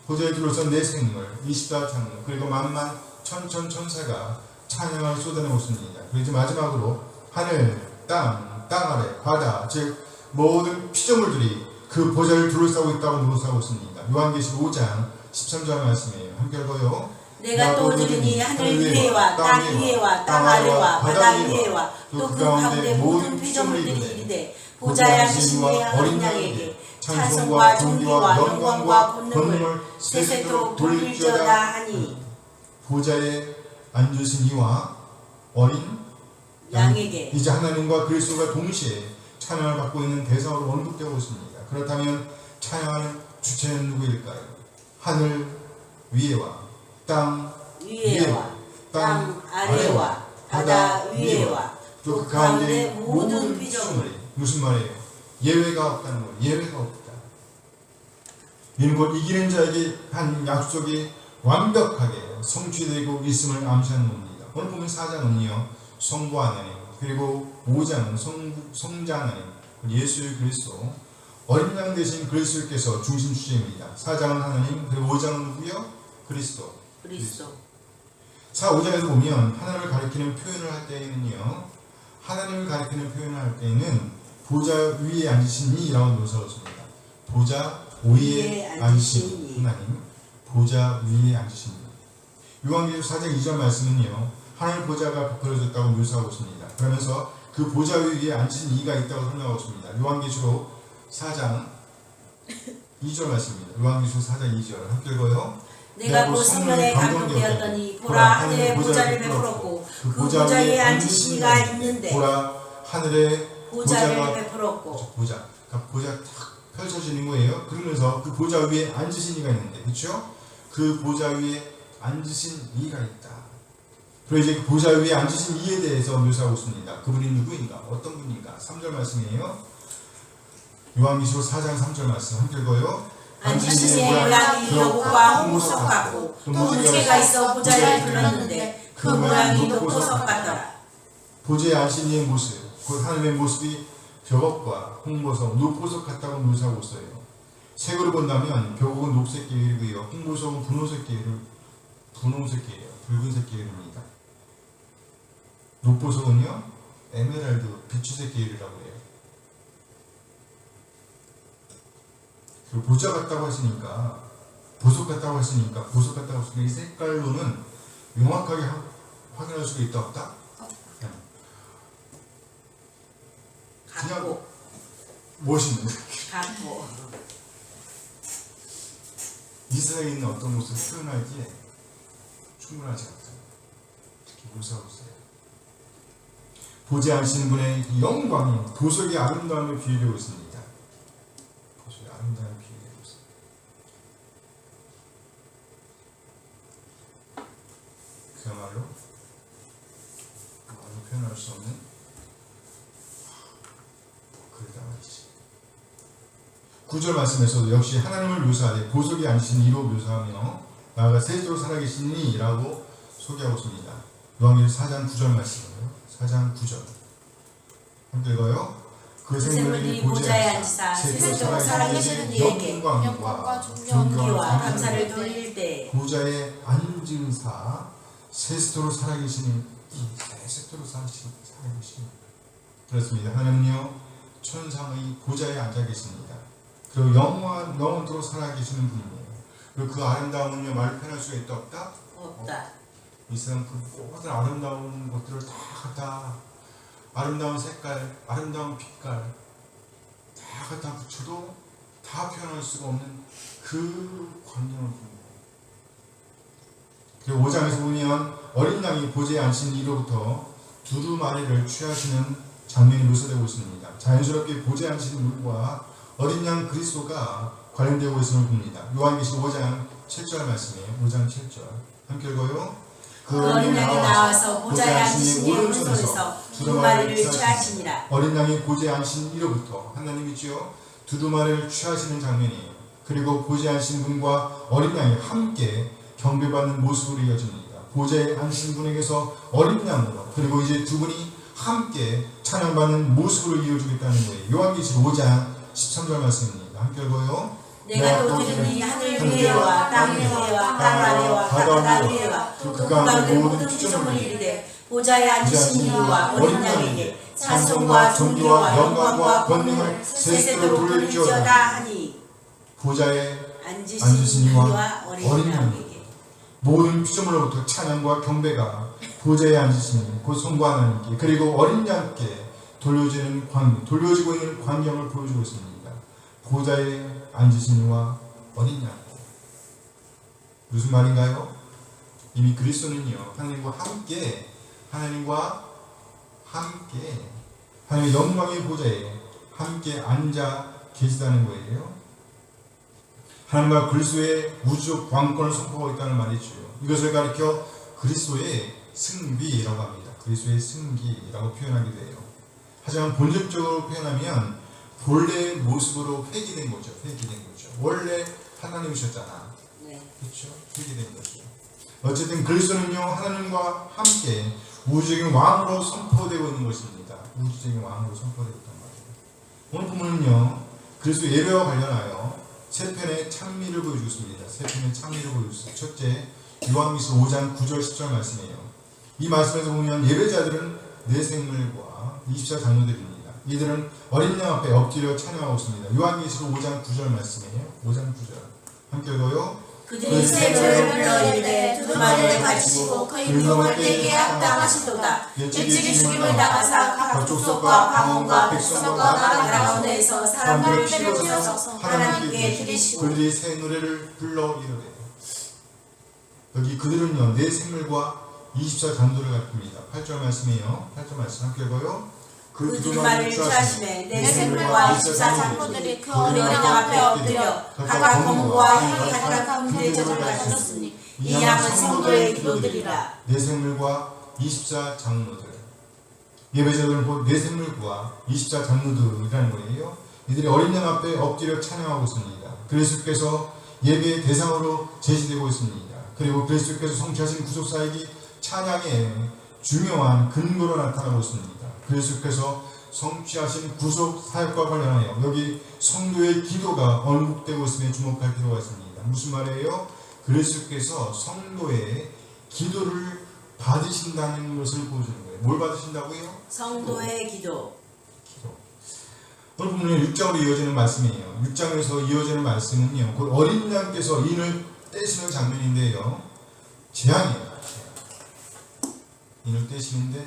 보좌에 둘러선 내 생물 24 장로 그리고 만만 천사가 찬양을 쏟아내고 있습니다. 그리고 이제 마지막으로 하늘, 땅 아래, 바다 즉 모든 피조물들이 그 보좌를 둘러싸고 있다고 묘사하고 있습니다. 요한계시록 5장 13절 말씀이에요. 함께 읽어요. 내가 또 들으니 하늘 위에와 땅 위에와 땅 아래와 바다 위에와 또 그 가운데 모든 피조물들이 이르되 보좌에 앉으신 이의 어린 양에게 찬송과 존귀와 영광과 권능을 세세토록 돌릴지어다 하니. 보좌에 앉으신 이와 어린 양에게 이제 하나님과 그리스도가 동시에 찬양을 받고 있는 대상으로 언급되고 있습니다. 그렇다면 찬양하는 주체는 누구일까요? 하늘 위에와 땅 위에와 땅 아래와 바다 위에와 또 그 가운데 모든 피조물이. 무슨 말이에요? 예외가 없다는 거예요. 예외가 없다. 이는 곧 이기는 자에게 한 약속이 완벽하게 성취되고 있음을 암시하는 겁니다. 오늘 보면 4장은요 성부 하나님 그리고 5장은 성자 하나님 예수 그리스도 어린 양 대신 그리스도께서 중심 주제입니다. 4장은 하나님 그리고 5장은 누구요? 그리스도. 4, 5장에서 보면 하나님을 가리키는 표현을 할 때에는요 하나님을 가리키는 표현을 할 때에는 보좌 위에 앉으신 이라고 묘사했습니다. 보좌 위에 앉으신 하나님 보좌 위에 앉으신 이. 요한계시록 4장 2절 말씀은요 하늘 보좌가 베풀어졌다고 묘사하고 있습니다. 그러면서 그 보좌 위에 앉으신 이가 있다고 설명하고 있습니다. 요한계시록 4장 2절 말씀입니다. 요한계시록 4장 2절 함께 읽어요. 내가 곧 성령에 감동되었더니 보라 하늘에 보좌를 베풀었고 그 보좌 위에 앉으신 이가 있는데 보라 하늘에 보좌를 베풀었고 보좌 탁 펼쳐지는 거예요. 그러면서 그 보좌 위에 앉으신 이가 있는데 그렇죠? 그 보좌 위에 앉으신 이가 있다. 그리고 이제 그 보좌 위에 앉으신 이에 대해서 묘사하고 있습니다. 그분이 누구인가? 어떤 분인가? 3절 말씀이에요. 요한계시록 4장 3절 말씀 함께 읽어요. 앉으신 이의 모양이 여보과 홍보석 같고 또 무지개가 있어 보좌를 둘렀는데 그 모양이 녹보석 같더라. 보좌에 앉으신 이의 모습 곧 하나님의 모습이 벽옥과 홍보석, 녹보석 같다고 묘사하고 있어요. 색으로 본다면 벽옥은 녹색 계열이고요. 홍보석은 분홍색 계열이에요. 붉은색 계열입니다. 녹보석은요, 에메랄드, 비추색 계열이라고 해요. 그리고 보자 같다고 하시니까, 보석 같다고 하시니까 이 색깔로는 명확하게 확인할 수가 있다 없다? 그냥 멋있는 갖고 이 세상에 있는 어떤 모습을 표현하기에 충분하지 않다. 특히 무사우세요. 보지 않으시는 분의 영광이 보석의 아름다움에 비유되고 있습니다. 보석의 아름다움에 비유되고 있습니다. 그야말로 말로 표현할 수 없는 그러다 말이지. 9절 말씀에서도 역시 하나님을 묘사하되 보석이 앉으신 이로 묘사하며 나아가 세세토록 살아계시니 라고 소개하고 있습니다. 요한계시록 4장 9절 말씀이에요. 4장 9절 함께 읽어요. 그 생물이 보좌에 앉으사 세세토록 살아계시는 이에게 영광과 존귀와 감사를 돌릴 때 보좌에 앉으사 세세토록 살아계시는 세세토록 살아계시는 그렇습니다. 하나님은요 천상의 보좌에 앉아 계십니다. 그리고 영원토록 살아계시는 분이에요. 그리고 그 아름다움은요 말 표현할 수가 있다 없다? 없다. 이 세상 그 모든 아름다운 것들을 다 갖다 아름다운 색깔, 아름다운 빛깔 다 갖다 붙여도 다 표현할 수가 없는 그 광경을 봅니다. 그리고 5장에서 보면 어린 양이 보좌에 앉으신 이로부터 두루마리를 취하시는 장면이 묘사되고 있습니다. 자연스럽게 보좌에 앉으신 물과 어린 양 그리스도가 관련되고 있음을 봅니다. 요한계시록 5장 7절 말씀이에요. 5장 7절 함께 읽어요. 그 어린 양이 나와서 보좌에 앉으신 이 오른손에서 두루마리를 취하시니라. 어린 양이 보좌에 앉으신 이로부터 하나님이지요 두루마리를 취하시는 장면이에요. 그리고 보좌에 앉으신 분과 어린 양이 함께 경배받는 모습으로 이어집니다. 보좌에 앉으신 분에게서 어린 양으로 그리고 이제 두 분이 함께 찬양받는 모습으로 이어지겠다는 거예요. 요한계시록 5장 13절 말씀입니다. 함께 읽어요. 내가 또 들으니 하늘 위에와 땅 위에와 땅 아래와 바다 위에와 그 가운데 모든 피조물이 이르되 보좌에 앉으신 이와 어린 양에게 찬송과 존귀와 영광과 권능을 세세토록 돌릴지어다 하니 보좌에 앉으신 이와 어린 양에게 모든 피조물로부터 찬양과 경배가 보좌에 앉으신 곧 성부 하나님께 그리고 어린 양께 돌려지고 있는 광경을 보여주고 있습니다. 보좌에 앉으신 이와 어린 양. 무슨 말인가요? 이미 그리스도는요 하나님과 함께 하나님의 영광의 보좌에 함께 앉아 계시다는 거예요. 하나님과 그리스도의 우주적 왕권을 선포하고 있다는 말이죠. 이것을 가리켜 그리스도의 승비라고 합니다. 그리스도의 승기라고 표현하기도 해요. 하지만 본질적으로 표현하면 본래의 모습으로 회귀된 거죠. 원래 하나님이셨잖아. 네. 그렇죠? 회귀된 거죠. 어쨌든 그리스도는요 하나님과 함께 우주적인 왕으로 선포되고 있는 것입니다. 우주적인 왕으로 선포되고 있단 말이에요. 오늘 본문은요 그리스도 예배와 관련하여 세 편의 찬미를 보여주겠습니다. 첫째 요한계시록 5장 9절 10절 말씀이에요. 이 말씀에서 보면 예배자들은 내 생물과 24장로들입니다. 이들은 어린 양 앞에 엎드려 찬양하고 있습니다. 요한계시록 5장 9절 말씀이에요. 5장 9절 함께 읽어요. 그들이 새 노래를 불러 이르되 두루마리를 가지시고 그 임금을 떼기에 합당하시도다. 일찍이 죽임을 당하사 각 족속과 방언과 백성과 나라 가운데에서 사람들을 필요하셔서 하나님께 드리시고 그들이 새 노래를 불러 이르되 여기 그들은요 내 생물과 24장로를 갖습니다. 8절 말씀이에요. 8절 말씀 함께 읽어요. 그 두루마리를 취하시매 내 생물과 24장로들이 그 어린 양 앞에 엎드려 각각 검과 향이 각각 금대접을 가졌으니 이 양은 성도의 기도들이라. 내 생물과 24장로들 예배자들은 곧 내 생물과 24장로들이라는 거예요. 이들이 어린 양 앞에 엎드려 찬양하고 있습니다. 그리스도께서 예배의 대상으로 제시되고 있습니다. 그리고 그리스도께서 성취하신 구속사역이 찬양의 중요한 근거로 나타나고 있습니다. 그리스도께서 성취하신 구속 사역과 관련하여 여기 성도의 기도가 언급되고 있음에 주목할 필요가 있습니다. 것입니다. 무슨 말이에요? 그리스도께서 성도의 기도를 받으신다는 것을 보여주는 거예요. 뭘 받으신다고요? 성도의 기도. 기도. 오늘 보면 6장으로 이어지는 말씀이에요. 6장에서 이어지는 말씀은요, 곧 어린 양께서 인을 떼시는 장면인데요, 재앙이에요. 인을 떼시는데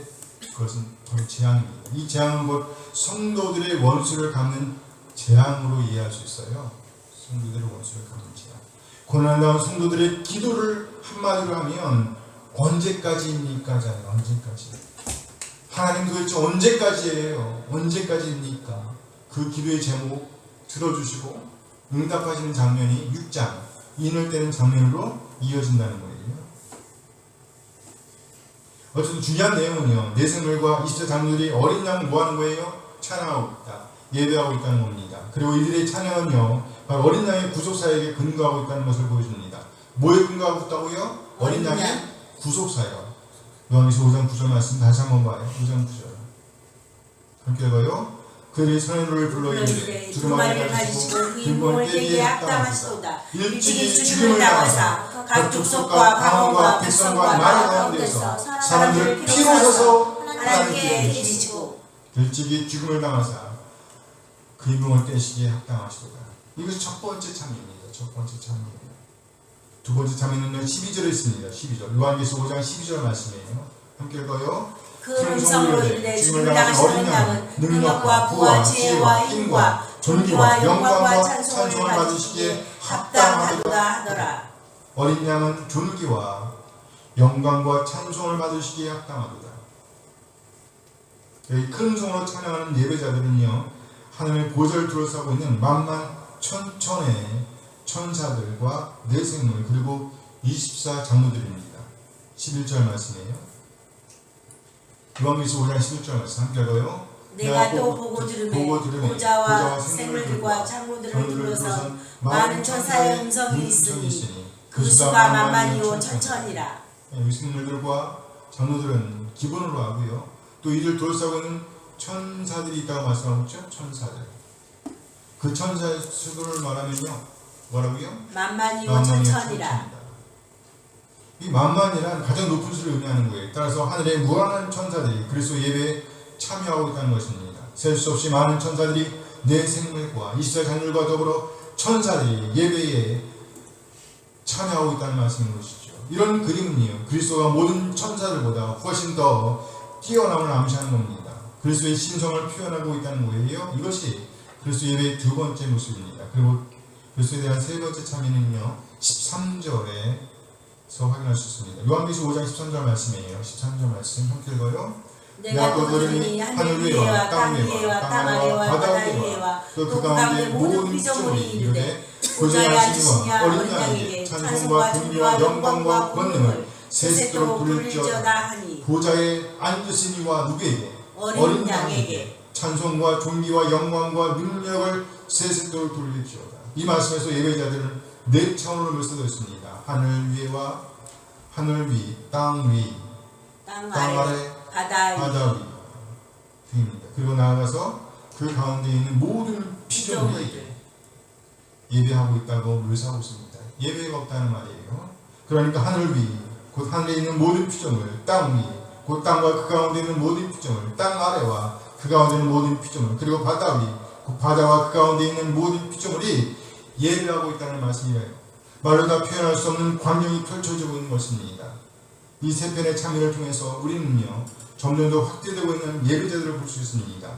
그것은 바로 재앙입니다. 이 재앙은 곧 성도들의 원수를 갚는 재앙으로 이해할 수 있어요. 성도들의 원수를 갚는 재앙. 고난당한 성도들의 기도를 한마디로 하면 언제까지입니까잖아요. 언제까지. 하나님 도대체 언제까지예요? 언제까지입니까? 그 기도의 제목 들어주시고 응답하시는 장면이 6장 인을 떼는 장면으로 이어진다는 거예요. 어쨌든 중요한 내용은요, 내생물과 20세 장로들이 어린 양을 뭐하는 거예요? 찬양하고 있다, 예배하고 있다는 겁니다. 그리고 이들의 찬양은요, 바로 어린 양의 구속사에게 근거하고 있다는 것을 보여줍니다. 뭐에 근거하고 있다고요? 어린 양의 구속사요. 요한계시록 5장 9절 말씀 다시 한번 봐요. 5장 9절 함께 읽어요. 그들이 선의 불러 이르되 두루마리를 가지시고 그 인공을 떼기에 합당하시도다. 일찍이 죽음을 당하사 각 족속과 방언과 백성과 나라 가운데서 사람들을 피로 사서 하나님께 드리시고, 일찍이 죽음을 당하사 그 인공을 떼시기에 합당하시도다. 이것이 첫 번째 참입니다. 첫 번째 참입니다. 두 번째 참여는요 12절에 있습니다. 12절 요한계시록 5장 12절 말씀이에요. 함께 읽어요. 그 음성으로 이르되 죽음을 당하시는 양은 능력과 부와 지혜와 힘과 존귀와 영광과 찬송을 받으시기에 합당하도다 하더라. 어린 양은 존귀와 영광과 찬송을 받으시기에 합당하도다. 여기 큰 음성으로 찬양하는 예배자들은요, 하나님의 보좌를 둘러싸고 있는 만만 천천의 천사들과 내생물 그리고 24 장로들입니다. 11절 말씀이에요. 요한계시록 5장 11절 말씀 함께 읽어요. 내가 또 보고 들으매 보좌와 생물들과 장로들을 둘러서 많은 천사의 음성이 있으니 그 수가 만만이요 천천이라. 이 생물들과 장로들은 기본으로 하고요, 또 이를 둘러싸고 있는 천사들이 있다고 말씀하고 있죠. 천사들. 그 천사의 수를 말하면요, 뭐라고요? 만만이요 천천이라. 이 만만이란 가장 높은 수를 의미하는 거예요. 따라서 하늘의 무한한 천사들이 그리스도 예배에 참여하고 있다는 것입니다. 셀 수 없이 많은 천사들이 내 생물과 이스라엘 장들과 더불어 천사들이 예배에 참여하고 있다는 말씀인 것이죠. 이런 그림은요, 그리스도가 모든 천사들보다 훨씬 더 뛰어남을 암시하는 겁니다. 그리스도의 신성을 표현하고 있다는 거예요. 이것이 그리스도 예배의 두 번째 모습입니다. 그리고 그리스도에 대한 세 번째 참여는요 13절에서 확인할 수 있습니다. 요한계시록 5장 13절 말씀이에요. 13절 말씀 함께 읽어요. 내가 또 들으니 하늘 위에와 땅 위에와 땅 아래와 바다 위에와 또 그 가운데 모든 피조물이 이르되 보좌에 앉으시니와 어린 양에게 찬송과 존귀와 영광과 권능을 세세토록 돌릴지어다 하니, 보좌에 앉으시니와 누구에게? 어린 양에게 찬송과 존귀와 영광과 능력을 세세토록 돌릴지어다. 이 말씀에서 예배자들은 네 차원으로 묘사되어 있습니다. 하늘 위에와 하늘 위, 땅 위, 땅 아래, 아래 바다 바다 위 등입니다. 그리고 나아가서 그 가운데 있는 모든 피조물이 예배하고 있다고 묘사하고 있습니다. 예배가 없다는 말이에요. 그러니까 하늘 위, 곧 하늘에 있는 모든 피조물, 땅 위, 곧 땅과 그 가운데 있는 모든 피조물, 땅 아래와 그 가운데 있는 모든 피조물, 그리고 바다 위, 곧 바다와 그 가운데 있는 모든 피조물이 예배하고 있다는 말씀이에요. 말로 다 표현할 수 없는 광경이 펼쳐지고 있는 것입니다. 이 세 편의 참여를 통해서 우리는요, 점점 더 확대되고 있는 예배자들을 볼 수 있습니다.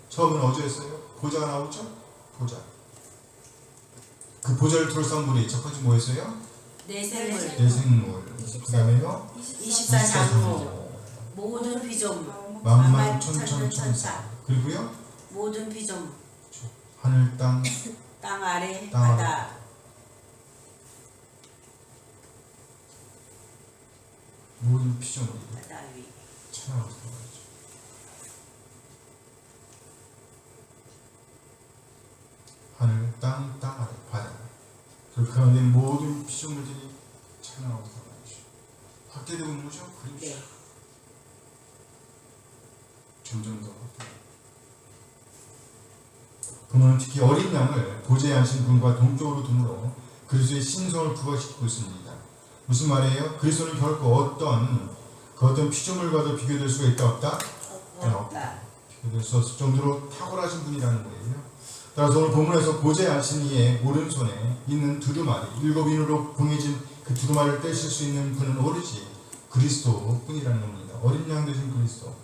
처음은 어디였어요? 보좌가 나오죠? 보좌. 그 보좌를 둘러싼 분이 첫 번째 뭐였어요? 내생물. 그 다음에요? 24 장로, 모든 피조물, 만만 천천 천사. 그리고요? 모든 피조물, 하늘 땅 땅 아래 땅 바다. 모든 피조물이 바다 위. 찬양하고 있는 거죠. 하늘 땅 아래 바다. 그 가운데 모든 피조물들이 찬양하고 있는 거죠. 확대되고 있는 거죠. 그림이 네. 점점 더 확대. 보면 특히 어린 양을 보좌에 앉으신 분과 동쪽으로 두므로 그리스도의 신성을 부각시키고 있습니다. 무슨 말이에요? 그리스도는 결코 어떤 피조물과도 비교될 수가 있다 없다? 없다. 비교될 수 없을 정도로 탁월하신 분이라는 거예요. 따라서 오늘 본문에서 보좌하신 이의 오른손에 있는 두루마리, 7인으로 봉해진 그 두루마리를 떼실 수 있는 분은 오로지 그리스도뿐이라는 겁니다. 어린 양 되신 그리스도.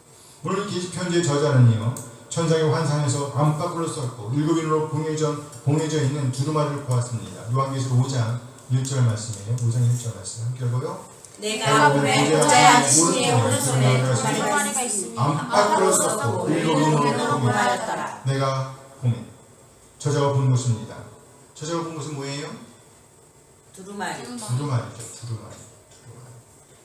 오늘 계시편지의 저자는요, 천상의 환상에서 안팎으로 썼고 7인으로 봉해져 있는 두루마리를 보았습니다. 요한계시록 5장 1절 말씀이에요. 5장 1절 말씀 함께 읽어요. 내가 보매 보좌하신 이의 오른손에 두루마리가 있으니 안팎으로 썼고 7인으로 봉하였더라. 내가 보매. 저자가 본 것입니다. 저자가 본 것은 뭐예요? 두루마리. 두루마리죠. 두루마리.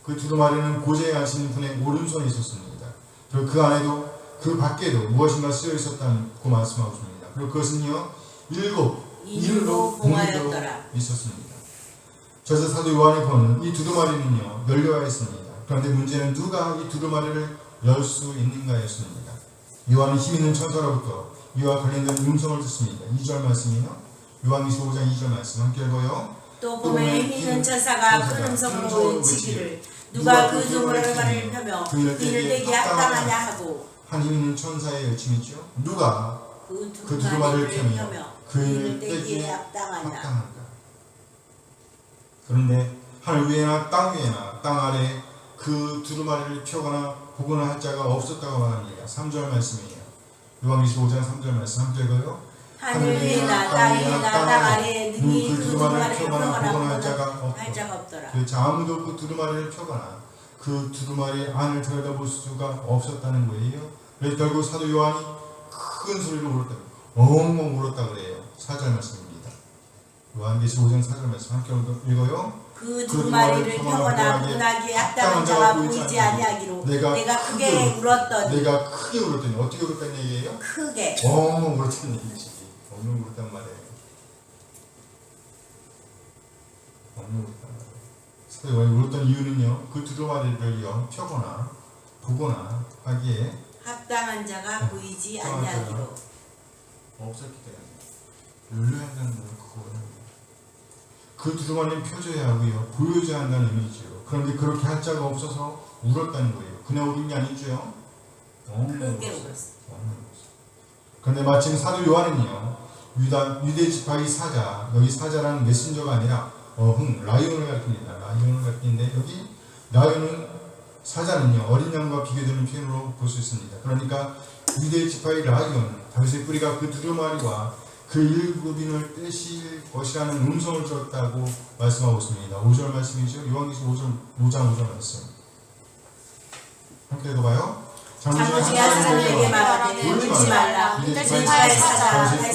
그 두루마리는 고제에 하신 분의 오른손에 있었습니다. 그리고 그 안에도 그 밖에도 무엇인가 쓰여 있었다고 말씀하고 있습니다. 그리고 그것은요, 7인으로 봉하였더라 있었습니다. 저자 사도 요한이 보는 이 두루마리는요, 열려야 했습니다. 그런데 문제는 누가 이 두루마리를 열 수 있는가였습니다. 요한은 힘 있는 천사로부터 이와 관련된 음성을 듣습니다. 2절 말씀이요. 요한계시록 5장 2절 말씀 함께 읽어요. 또 보매 힘 있는 천사가 큰 음성으로 외치기를 누가 그 두루마리를 펴며 그를 떼기 합당하냐 하고. 한 힘 있는 천사의 외침이죠. 누가 그 두루마리를 펴며 그를 떼기에 합당한가. 그런데 하늘 위에나 땅 위에나 땅 아래 그 두루마리를 펴거나 보거나 할 자가 없었다고 말합니다. 3절 말씀이에요. 요한계시록 5장 3절 말씀 함께 읽어요. 하늘 위에나 땅 위에나 땅 아래에 능히 그 두루마리를 펴거나 보거나 할 자가 없더라. 그렇죠. 아무도 그 두루마리를 펴거나 그 두루마리 안을 들여다볼 수가 없었다는 거예요. 그래서 결국 사도 요한이 큰 소리로 울었다. 엉엉 울었다 그래요. 4절 말씀입니다. 요한계시록 5장 4절 말씀 함께 읽어요. 그 두루마리를 펴거나 보나기에 합당한 자가 보이지 아니하기로 내가 크게 울었더니. 내가 크게 울었더니 어떻게 울었다는 얘기예요? 크게 엉엉 울었다는 얘기지. 엉엉 울었단 말이에요. 엉엉 울었단 말이에요. 사도 요한이 울었던 이유는요, 그 두루마리를요 펴거나 보거나 하기에 합당한 자가 보이지 아니하기로. 없었기 때문에 열려야 한다는 건 그거예요. 그 두루마리는 펴져야 하고요, 보여져야 한다는 의미죠. 그런데 그렇게 할 자가 없어서 울었다는 거예요. 그냥 울은 게 아니죠. 크게 울었어. 그런데 마침 사도 요한은요, 유대 지파의 사자, 여기 사자라는 메신저가 아니라 라이온을 가리킵니다. 라이온을 가리키는데 여기 라이온은 사자는요, 어린 양과 비교되는 표현으로 볼 수 있습니다. 그러니까 유대 지파의 라이온, 다윗의 뿌리가 그 두루마리와 그 7인을 떼실 것이라는 음성을 들었다고 말씀하고 있습니다. 5절 말씀이죠. 요한계시록 5장 5절 말씀. 함께 읽어봐요. 장로중에 한 사람에게 말하되 울지 말라. 유대 지파의 사자 다윗의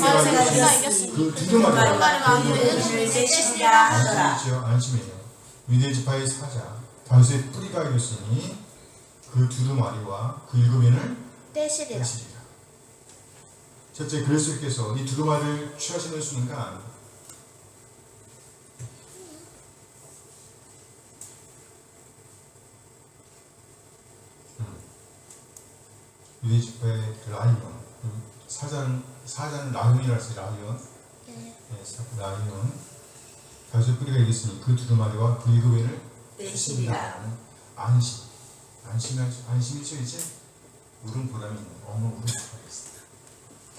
이겼으니 그 두루마리와 그 7인을 떼시리라 하더라. 안심이에요. 유대 지파의 사자 다윗의 뿌리가 이겼으니 그 두루마리와 그 7인을 떼시리라. 첫째, 그리스도께서 이 두루마리를 취하시는 순간 유대 지파의 라이온, 사자는 라이온이라 했어요. 라이온. 네. 라이온. 다윗의 뿌리가 이겼으니 그 두루마리와 그 7인을 떼시리라. 안심이죠 이제? 울은 보람이 있는 엉엉 울은 보람이 있습니다.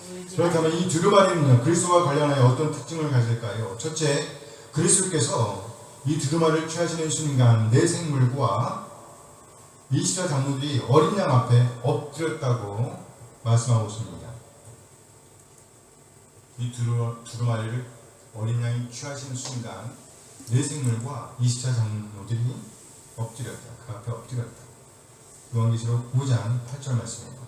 울지 그렇다면 이 두루마리는요, 그리스도와 관련하여 어떤 특징을 가질까요? 첫째, 그리스도께서 이 두루마리를 취하시는 순간 내 생물과 20자 장로들이 어린 양 앞에 엎드렸다고 말씀하고 있습니다. 이 두루마리를 어린 양이 취하시는 순간 내 생물과 20자 장로들이 엎드렸다. 그 앞에 엎드렸다. 요한계시록 5장 8절 말씀입니다.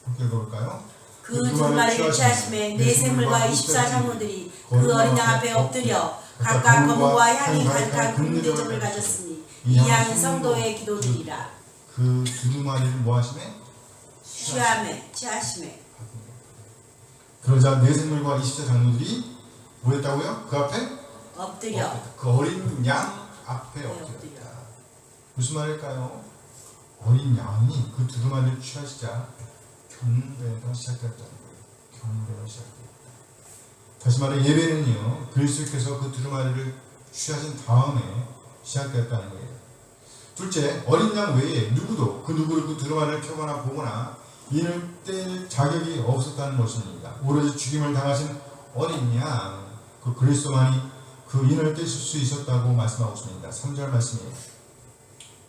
함께 읽어볼까요? 그 두루마리를 취하심에 내 생물과 24 장로들이 그 어린 양 앞에 엎드려 각각 검과 향이 가득한 금대접을 가졌으니 이 향은 성도의 기도들이라. 그 두루마리를 뭐 하시네? 취하심에. 그러자 내 생물과 20자 장로들이 뭐 했다고요? 그 앞에? 엎드려. 그 어린 양 앞에 엎드렸다. 무슨 말일까요? 어린 양이 그 두루마리를 취하시자 경배가 시작됐다는 거예요. 경배가 시작됐다. 다시 말해 예배는요, 그리스도께서 그 두루마리를 취하신 다음에 시작되었다는 거예요. 둘째, 어린 양 외에 누구도 그 누구를 그 두루마리를 펴거나 보거나 인을 뗄 자격이 없었다는 것입니다. 오로지 죽임을 당하신 어린 양, 그 그리스도만이 그 인을 떼실 수 있었다고 말씀하고 있습니다. 3절 말씀이에요.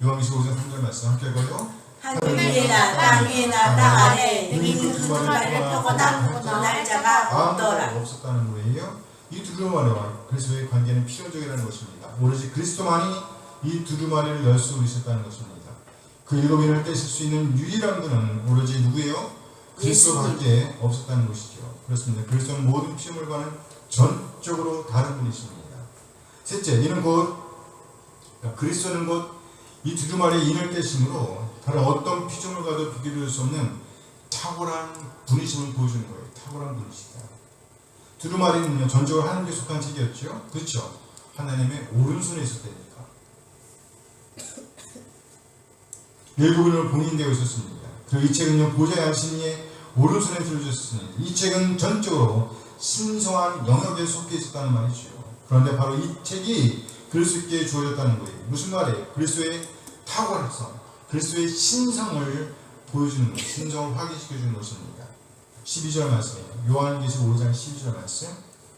요한계시록 5장 3절 말씀 함께 읽어요. 하늘 위에나 땅 위에나 땅 아래 능히 그 두루마리를 펴거나 보낼 자가 없더라. 없었다는 거예요. 이 두루마리와 그리스도의 관계는 필연적이라는 것입니다. 오로지 그리스도만이 이 두루마리를 열 수 있었다는 것입니다. 그 일곱 인을 떼실 수 있는 유일한 분은 오로지 누구예요? 그리스도밖에 없었다는 것이죠. 그렇습니다. 그리스도는 모든 피조물과는 전적으로 다른 분이십니다. 셋째, 그리스도는 곧 이 두루마리의 인을 떼심으로 다른 어떤 피조물과도 비교될 수 없는 탁월한 분이심을 보여주는 거예요. 탁월한 분이시다. 두루마리는요, 전적으로 하나님께 속한 책이었죠. 그렇죠? 하나님의 오른손에 있었다니까. 일곱인으로 봉인되어 있었습니다. 그리고 이 책은요, 보좌의 안신이의 오른손에 들어졌습니다. 이 책은 전적으로 신성한 영역에 속해 있었다는 말이죠. 그런데 바로 이 책이 그리스도께 주어졌다는 거예요. 무슨 말이에요? 그리스도의 탁월성, 그리스도의 신성을 보여주는 것, 신성을 확인시켜주는 것입니다. 12절 말씀이에요. 요한계시록 5장 12절 말씀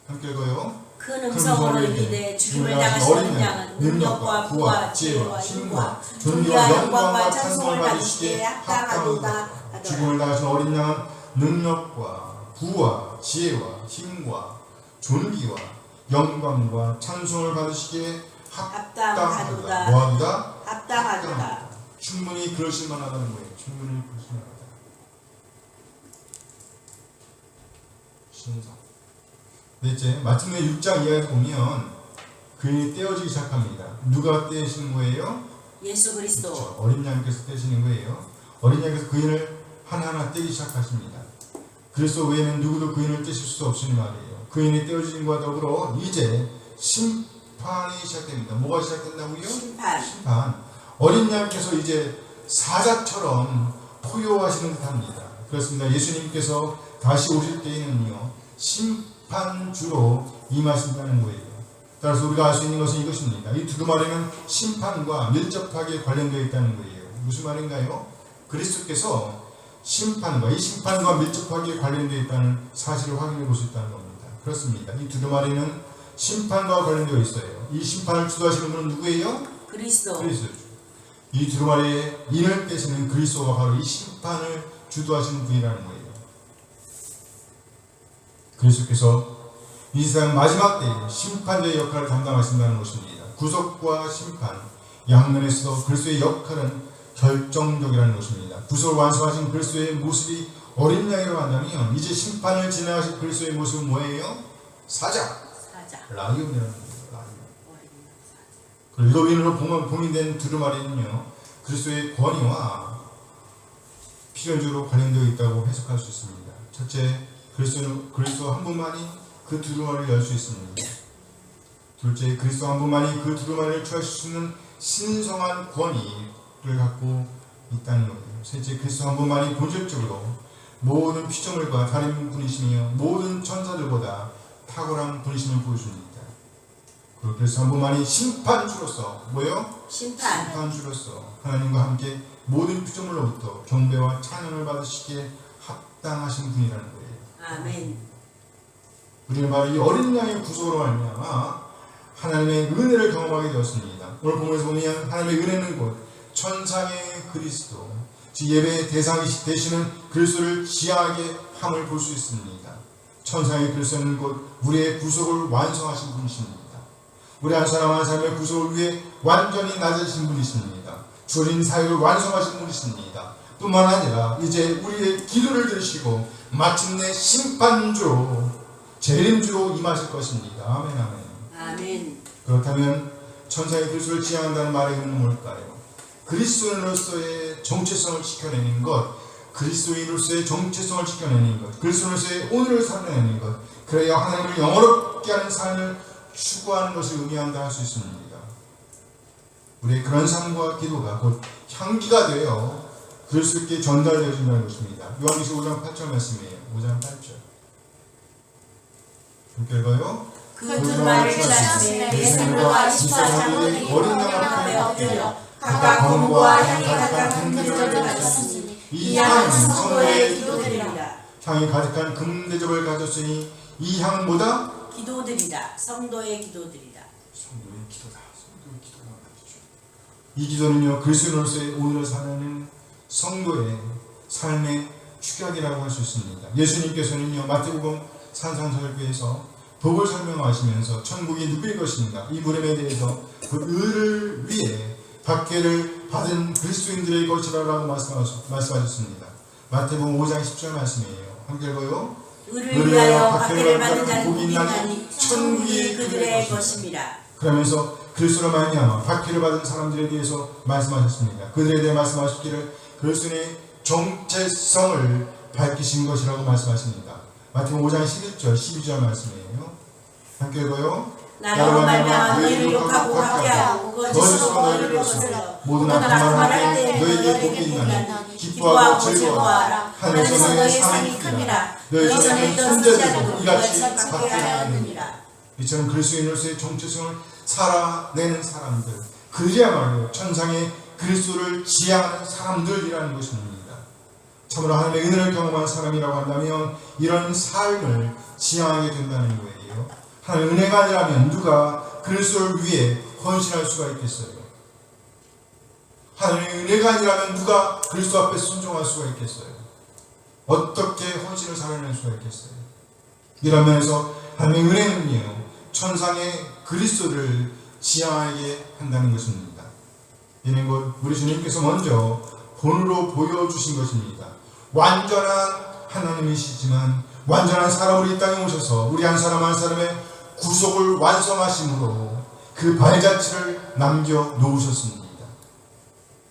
함께 읽어요. 큰 음성으로 이르되 죽임을 당하신 어린 양은 능력과 부와 지혜와 힘과 존귀와 영광과 찬송을 받으시기에 합당하도다. 죽임을 당하신 어린 양은 능력과 부와 지혜와 힘과 존귀와 영광과 찬송을 받으시기에 합당하도다. 뭐하도다? 합당하도다. 충분히 그러실 만하다는 거예요. 충분히 그러실 만하다. 신성. 넷째, 마침내 6장 이하에 보면 그인이 떼어지기 시작합니다. 누가 떼시는 거예요? 예수 그리스도. 그렇죠. 어린 양께서 떼시는 거예요. 어린 양께서 그인을 하나하나 떼기 시작하십니다. 그리스도 외에는 누구도 그인을 떼실 수 없으니 말이에요. 그인이 떼어짐과 더불어 이제 심판이 시작됩니다. 뭐가 시작된다고요? 심판. 어린 양께서 이제 사자처럼 포효하시는 듯합니다. 그렇습니다. 예수님께서 다시 오실 때에는요, 심판주로 임하신다는 거예요. 따라서 우리가 알 수 있는 것은 이것입니다. 이 두루마리는 심판과 밀접하게 관련되어 있다는 거예요. 무슨 말인가요? 그리스도께서 이 심판과 밀접하게 관련되어 있다는 사실을 확인해 볼 수 있다는 겁니다. 그렇습니다. 이 두루마리는 심판과 관련되어 있어요. 이 심판을 주도하시는 분은 누구예요? 그리스도죠. 이 두루마리의 인을 떼시는 그리스도가 바로 이 심판을 주도하시는 분이라는 거예요. 그리스도께서 이 세상 마지막 때에 심판자의 역할을 담당하신다는 것입니다. 구속과 심판, 양면에서도 그리스도의 역할은 결정적이라는 것입니다. 구속을 완성하신 그리스도의 모습이 어린 양이라고 한다면 이제 심판을 진행하신 그리스도의 모습은 뭐예요? 사자. 라이온이라는 겁니다. 라이온. 일곱인으로 봉인된 두루마리는요, 그리스도의 권위와 필연적으로 관련되어 있다고 해석할 수 있습니다. 첫째, 그리스도 한 분만이 그 두루마리를 열 수 있습니다. 둘째, 그리스도 한 분만이 그 두루마리를 취하실 수 있는 신성한 권위를 갖고 있다는 거예요. 셋째, 그리스도 한 분만이 본질적으로 모든 피조물과 다른 분이시며 모든 천사들보다 탁월한 분이심을 보여줍니다. 그리고 그리스도 한 분만이 심판주로서 뭐예요? 심판주로서 하나님과 함께 모든 피조물로부터 경배와 찬양을 받으시기에 합당하신 분이라는 거예요. 아멘. 우리는 바로 이 어린 양의 구속으로 말미암아 하나님의 은혜를 경험하게 되었습니다. 오늘 본문에서 보면 하나님의 은혜는 곧 천상의 그리스도, 즉 예배의 대상이 되시는 그리스도를 지향하게 함을 볼 수 있습니다. 천상의 그리스도는 곧 우리의 구속을 완성하신 분이십니다. 우리 한 사람 한 사람의 구속을 위해 완전히 낮아지신 분이십니다. 주어진 사역을 완성하신 분이십니다. 뿐만 아니라 이제 우리의 기도를 들으시고 마침내 심판주로 재림주로 임하실 것입니다. 아멘, 아멘. 아멘. 그렇다면 천상의 그리스도를 지향한다는 말의 의미는 뭘까요? 그리스도인으로서의 정체성을 지켜내는 것, 그리스도인으로서의 정체성을 지켜내는 것, 그리스도인으로서의 오늘을 살아내는 것, 그래야 하나님을 영원롭게 하는 삶을 추구하는 것을 의미한다 할 수 있습니다. 우리의 그런 삶과 기도가 곧 향기가 되어 그리스도께 전달되어진다는 것입니다. 요한계시록 5장 8절 말씀이에요. 5장 8절. 함께 읽어요. 그 두 말을 취하심에 내 생물과 24장로들이 어린 양 앞에 엎드려 각각 검과 향이 가득한 금대접을 가졌으니 이 향은 성도의 기도들이라. 향이 가득한 금대접을 가졌으니 이 향은 뭐다? 기도들이다. 성도의 기도들이다. 성도의 기도다. 성도의 기도가 말이죠. 이 기도는요, 그리스도로서의 오늘을 사는 성도의 삶의 축약이라고 할 수 있습니다. 예수님께서는요, 마태복음 산상설교에서 복을 설명하시면서 천국이 누구의 것인가 이 물음에 대해서 그 의를 위해 박해를 받은 그리스도인들의 것이라고 말씀하셨습니다. 마태복음 5장 10절 말씀이에요. 함께 읽어요. 의를 위하여 박해를 받은 자는 복이 있나니 천국이 그들의 것입니다. 그러면서 그리스도로 말미암아 박해를 받은 사람들에 대해서 말씀하셨습니다. 그들에 대해 말씀하셨기를 그리스도의 정체성을 밝히신 것이라고 말씀하십니다. 마태복음 5장 11절 12절 말씀이에요. 함께 읽어요. 나로 말미암아 너희를 욕하고 박해하고 거짓으로 너희를 거슬러 모든 악한 말할 때 너희에게 복이 있나니 기뻐하고 즐거워하라. 하늘에서 너희 상이 큽니다. 너희 전에 있던 선지자들도 이같이 박해하였느니라. 이처럼 그리스도인으로서의 정체성을 살아내는 사람들, 그야말로 천상의 그리스도를 지향하는 사람들이라는 것입니다. 참으로 하나님의 은혜를 경험한 사람이라고 한다면 이런 삶을 지향하게 된다는 거예요. 하나님의 은혜가 아니라면 누가 그리스도를 위해 헌신할 수가 있겠어요? 하나님의 은혜가 아니라면 누가 그리스도 앞에 순종할 수가 있겠어요? 어떻게 헌신을 살아낼 수가 있겠어요? 이런 면에서 하나님의 은혜는요, 천상의 그리스도를 지향하게 한다는 것입니다. 이는 곧 우리 주님께서 먼저 본으로 보여주신 것입니다. 완전한 하나님이시지만 완전한 사람으로 이 땅에 오셔서 우리 한 사람 한 사람의 구속을 완성하심으로 그 발자취를 남겨놓으셨습니다.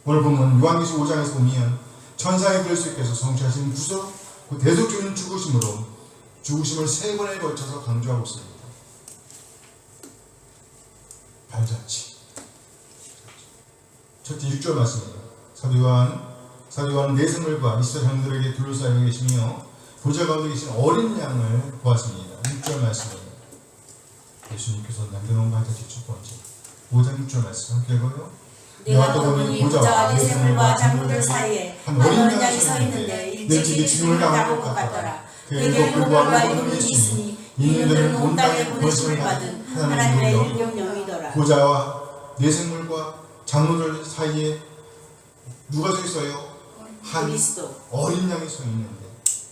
오늘 보면 요한계시록 5장에서 보면 천상의 그리스도께서 성취하신 구속, 그 대속적인 죽으심으로 죽으심을 3번에 걸쳐서 강조하고 있습니다. 발자취. 첫째 6절 말씀이에요. 사도 요한은 네 생물과 24장로들에게 둘러싸여 계시며 보좌 가운데 계신 어린 양을 보았습니다. 6절 말씀이에요. 예수님께서 남겨놓은 발자취 첫 번째 5장 6절 말씀 함께 읽어요. 내가 또 보니 보좌와 네 생물과 장로들 사이에 한 어린 양이 서 있는데 일찍이 죽음을 당할 것 같더라. 그에게 일곱과 일곱 눈이 있으니 이 눈들은 온 땅에 보내심을 받은 하나님의 일곱 영이더라. 보좌와 네 생물과 장로들 사이에 누가 서 있어요? 한 그리스도. 어린 양이 서 있는데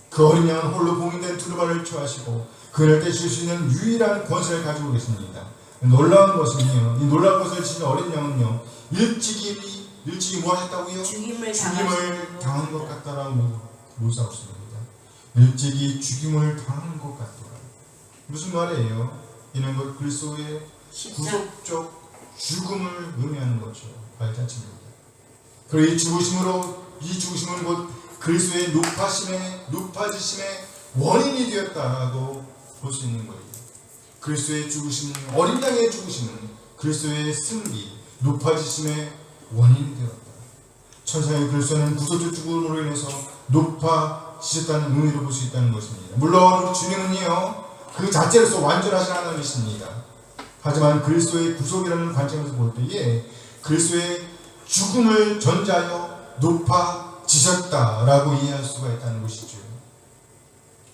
그 어린 양은 홀로 봉인된 두루마리를 취하시고 그를 떼실 수 있는 유일한 권세를 가지고 계십니다. 놀라운 것은요, 이 놀라운 것을 지닌 어린 양은요, 일찍이 뭐 하셨다고요? 죽임을 당한 것 같다라고 묘사했습니다. 일찍이 죽임을 당한 것 같더라. 무슨 말이에요? 이는 것 그리스도의 구속적 죽음을 의미하는 거죠. 발자취입니다. 그리고 이 죽으심은 곧 그리스도의 높아지심의 원인이 되었다고 볼 수 있는 거예요. 그리스도의 죽으심은, 어린 양의 죽으심은 그리스도의 승리, 높아지심의 원인이 되었다. 천상의 그리스도는 구속적 죽음으로 인해서 높아지셨다는 의미로 볼 수 있다는 것입니다. 물론 우리 주님은요, 그 자체로서 완전하신 하나님이십니다. 하지만 그리스도의 구속이라는 관점에서 볼 때에 그리스도의 죽음을 전제하여 높아지셨다라고 이해할 수가 있다는 것이죠.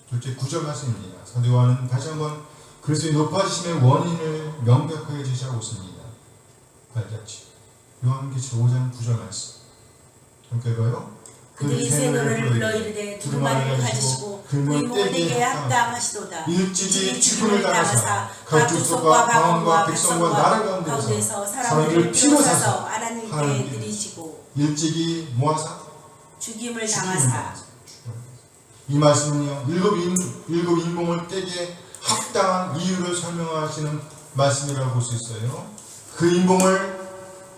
둘째 9절 말씀입니다. 사도 요한은 다시 한번 그리스도의 높아지심의 원인을 명백하게 제시하고 있습니다. 발자취. 요한계시록 5장 9절 말씀. 함께 읽어요. 그들이 새 노래를 불러 이르되 두루마리를 가지시고 그 이목을 떼게 합당하시도다. 일찍이 죽음을 당하사 각 족속과 방언과 백성과 나라 가운데서 사람들을 피로 사서 하나님께 드리시고 일찍이 모아사 죽임을 당하사. 이 말씀은요, 일곱 인공을 떼기에 합당한 이유를 설명하시는 말씀이라고 볼 수 있어요. 그 인공을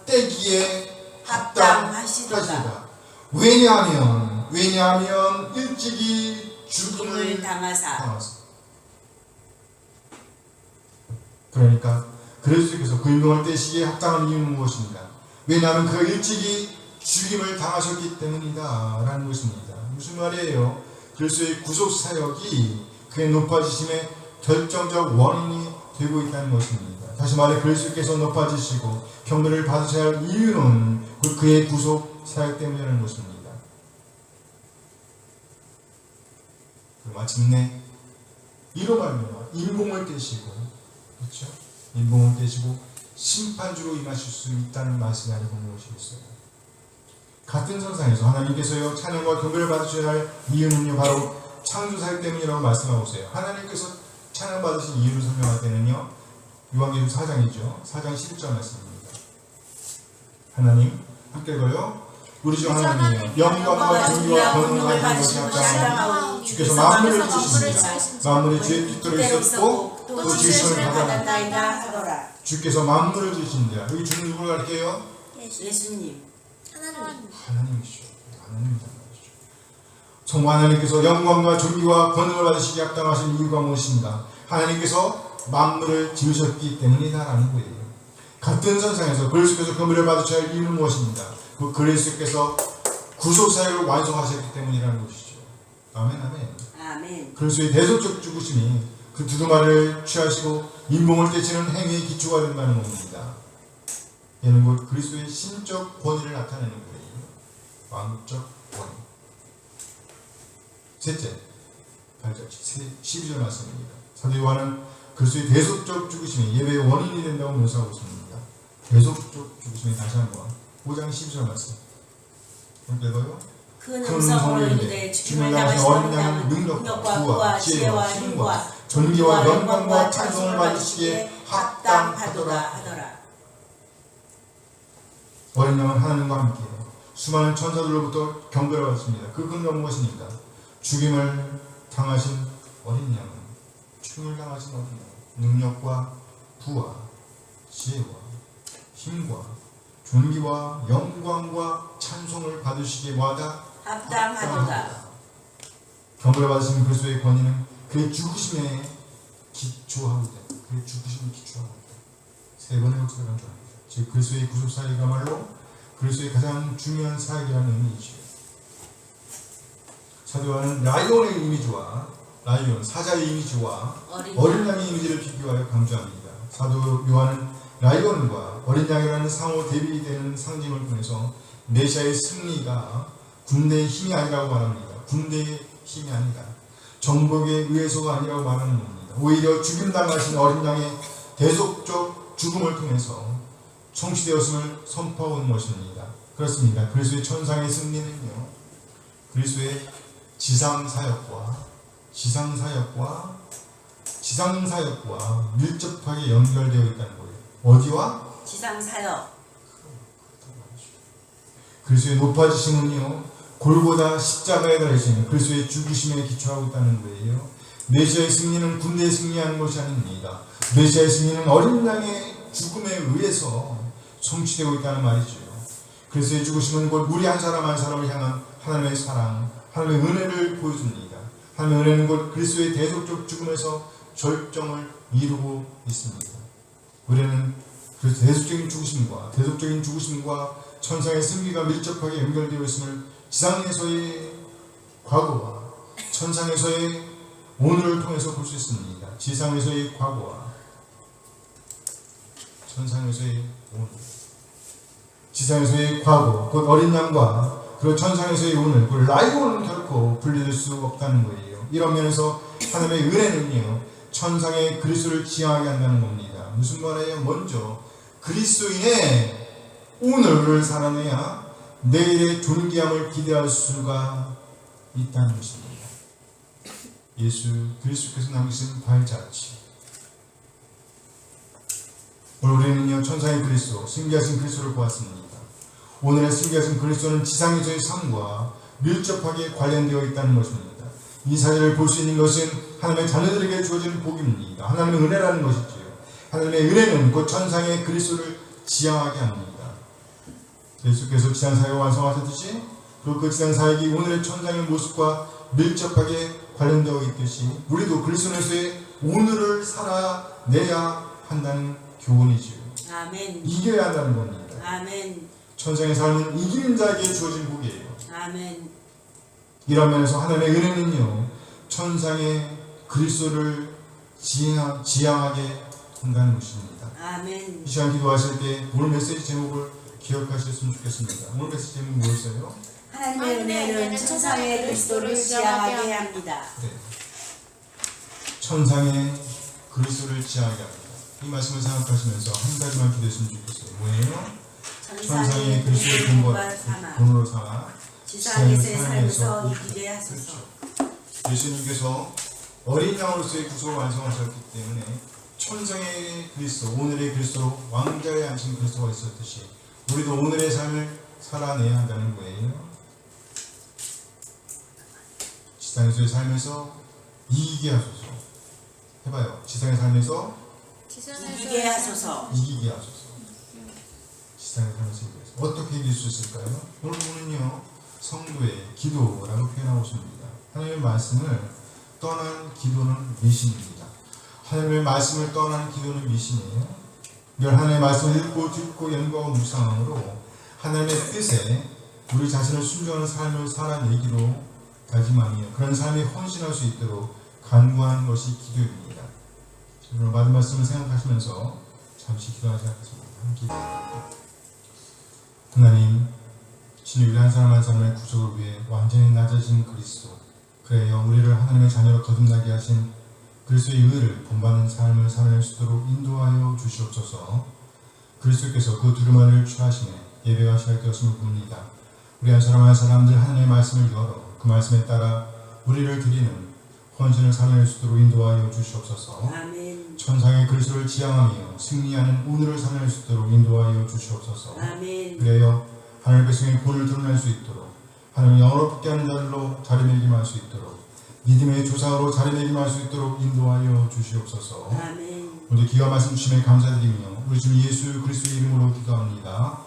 떼기에 합당하시다. 왜냐하면 일찍이 죽음을 당하사. 그러니까 그리스도께서 그 인공을 떼시기에 합당한 이유는 무엇입니까? 왜냐하면 그가 일찍이 죽임을 당하셨기 때문이다 라는 것입니다. 무슨 말이에요? 그리스도의 구속 사역이 그의 높아지심의 결정적 원인이 되고 있다는 것입니다. 다시 말해 그리스도께서 높아지시고 경배를 받으셔야 할 이유는 그의 구속 사역 때문이라는 것입니다. 마침내 이로 말미암아 인봉을 떼시고, 그렇죠? 인봉을 떼시고 심판주로 임하실 수 있다는 말씀이 아니고 무엇이겠어요? 같은 선상에서 하나님께서요 찬양과 경배를 받으셔야 할 이유는요 바로 창조 사역 때문이라고 말씀하고 있어요. 하나님께서 찬양 받으신 이유를 설명할 때는요 요한계시록 4장이죠. 4장 11절 말씀입니다. 하나님 함께 읽어요. 우리 중 하나님이여 영광과 존귀와 권능을 받으신 것이 아니라 주께서 만물을 지으십니다. 만물이 주의 뜻대로 있었고 또 지으심을 받았나이다 하더라. 주께서 만물을 지으신다. 여기 주는 누구를 가리켜요? 예수님. 하나님이시죠. 하나님이란 말이죠. 정말 하나님께서 영광과 존귀와 권능을 받으시기 합당하신 이유가 무엇인가? 하나님께서 만물을 지으셨기 때문이다라는 거예요. 같은 선상에서 그리스도께서 금을 받으셔야 할 이유는 무엇입니다? 그 그리스도께서 구속사역을 완성하셨기 때문이라는 것이죠. 아멘, 아멘. 아멘. 그리스도의 대속적 죽으심이 그 두루마리를 취하시고 인봉을 떼치는 행위의 기초가 된다는 겁니다. 얘는 곧 그리스도의 신적 권위를 나타내는 거예요. 왕적 권위. 셋째, 8절 12절 말씀입니다. 사도 요한은 그리스도의 대속적 죽으심이 예배의 원인이 된다고 묘사하고 있습니다. 대속적 죽으심이 다시 한번 5장 12절 말씀. 읽어요. 그 능성으로 인해 죽음을 당하신 어린 양은 능력과 부와 지혜와 힘과 존귀와 영광과 찬송을 받으시기에 합당하도다 하더라. 어린 양은 하나님과 함께 수많은 천사들로부터 경배를 받습니다. 그 근거가 무엇입니까? 죽임을 당하신 어린 양은 죽임을 당하신 어린 양은 능력과 부와 지혜와 힘과 존귀와 영광과 찬송을 받으시기에 뭐하다? 합당하도다. 경배를 받으신 그리스도의 권위는 그의 죽으심에 기초하고 있다. 그의 죽으심에 기초하고 있다. 세 번의 역사를 강조합니다. 즉 그리스도의 구속 사역이야말로 그리스도의 가장 중요한 사역이라는 의미이죠. 사도 요한은 라이온의 이미지와 사자의 이미지와 어린 양의 이미지를 비교하여 강조합니다. 사도 요한은 라이온과 어린 양이라는 상호 대비되는 상징을 통해서 메시아의 승리가 군대의 힘이 아니라고 말합니다. 군대의 힘이 아니라 정복에 의해서가 아니라고 말하는 겁니다. 오히려 죽임당하신 어린 양의 대속적 죽음을 통해서 성취되었음을 선포하고 있는 것입니다. 그렇습니다. 그리스도의 천상의 승리는요, 그리스도의 지상사역과 밀접하게 연결되어 있다는 거예요. 어디와? 지상사역. 그리스도의 높아지심은요, 골고다 십자가에 달리시는 그리스도의 죽으심에 기초하고 있다는 거예요. 메시아의 승리는 군대의 승리하는 것이 아닙니다. 메시아의 승리는 어린 양의 죽음에 의해서 성취되고 있다는 말이죠. 그리스도의 죽으심은 곧 우리 한 사람 한 사람을 향한 하나님의 사랑, 하나님의 은혜를 보여줍니다. 하나님의 은혜는 곧 그리스도의 대속적 죽음에서 절정을 이루고 있습니다. 우리는 그 대속적인 죽으심과 천상의 승리가 밀접하게 연결되어 있음을 지상에서의 과거와 천상에서의 오늘을 통해서 볼 수 있습니다. 지상에서의 과거와 천상에서의 오늘, 지상에서의 과거, 곧 어린 양과 그리고 천상에서의 오늘, 그 라이온은 결코 분리될 수 없다는 거예요. 이런 면에서 하나님의 은혜는요, 천상의 그리스도를 지향하게 한다는 겁니다. 무슨 말이에요? 먼저 그리스도인의 오늘을 살아내야 내일의 존귀함을 기대할 수가 있다는 것입니다. 예수 그리스도께서 남기신 발자취. 오늘 우리는요, 천상의 그리스도, 승리하신 그리스도를 보았습니다. 오늘의 승리하신 그리스도는 지상에서의 삶과 밀접하게 관련되어 있다는 것입니다. 이 사실을 볼 수 있는 것은 하나님의 자녀들에게 주어지는 복입니다. 하나님의 은혜라는 것이지요. 하나님의 은혜는 곧 천상의 그리스도를 지향하게 합니다. 예수께서 지상사역을 완성하셨듯이 그리고 그 지상사역이 오늘의 천상의 모습과 밀접하게 관련되어 있듯이 우리도 그리스도에서의 오늘을 살아내야 한다는 교훈이지요. 아멘. 이겨야 한다는 겁니다. 아멘. 천상의 삶은 이기는 자에게 주어진 복이에요. 아멘. 이런 면에서 하나님의 은혜는요, 천상의 그리스도를 지향하게 한다는 것입니다. 아멘. 이 시간 기도하실 때 오늘 메시지 제목을 기억하셨으면 좋겠습니다. 오늘 메시지 제목이 뭐였어요? 하나님의 은혜는 천상의 그리스도를 지향하게 합니다. 네. 천상의 그리스도를 지향하게 합니다. 이 말씀을 생각하시면서 한 가지만 기도했으면 좋겠어요. 뭐예요? 천상의 그리스도를 본으로 삼아 지상에서의 삶에서 이기게 하소서. 예수님께서 어린 양으로서의 구속을 완성하셨기 때문에 천상의 그리스도, 오늘의 그리스도, 왕자에 앉힌 그리스도가 있었듯이 우리도 오늘의 삶을 살아내야 한다는 거예요. 지상에서의 삶에서 이기게 하소서. 해봐요. 지상의 삶에서 이기게 하소서. 이기게 하소서. 지상의 삶에서 이기게 하소서. 어떻게 이길 수 있을까요? 오늘 보면요, 성도의 기도라고 표현하고 있습니다. 하나님의 말씀을 떠난 기도는 미신입니다. 하나님의 말씀을 떠난 기도는 미신이에요. 늘 하나님의 말씀을 읽고 듣고 연구하고 묵상함으로 하나님의 뜻에 우리 자신을 순종하는 삶을 살아내기로 다짐하며 그런 삶에 헌신할 수 있도록 간구하는 것이 기도입니다. 오늘 받은 말씀을 생각하시면서 잠시 기도하지 않겠습니다. 함께 기도합니다. 하나님, 신이 우리 한 사람 한 사람의 구속을 위해 완전히 낮아진 그리스도, 그래요 우리를 하나님의 자녀로 거듭나게 하신 그리스도의 의를 본받는 삶을 살아낼 수 있도록 인도하여 주시옵소서. 그리스도께서 그 두루마리를 취하시며 예배가 시작되었음을 봅니다. 우리 한 사람 한 사람들 하나님의 말씀을 열어 그 말씀에 따라 우리를 드리는 헌신을 살아낼 수 있도록 인도하여 주시옵소서. 아멘. 천상의 그리스도를 지향하며 승리하는 오늘을 살아낼 수 있도록 인도하여 주시옵소서. 아멘. 그래요 하나님의 백성의 본을 드러낼 수 있도록 하나님의 영으로 붙게 하는 자들로 자리매김할 수 있도록 믿음의 조상으로 자리매김할 수 있도록 인도하여 주시옵소서. 아멘. 오늘 귀한 말씀 주심에 감사드리며 우리 주 예수 그리스도의 이름으로 기도합니다.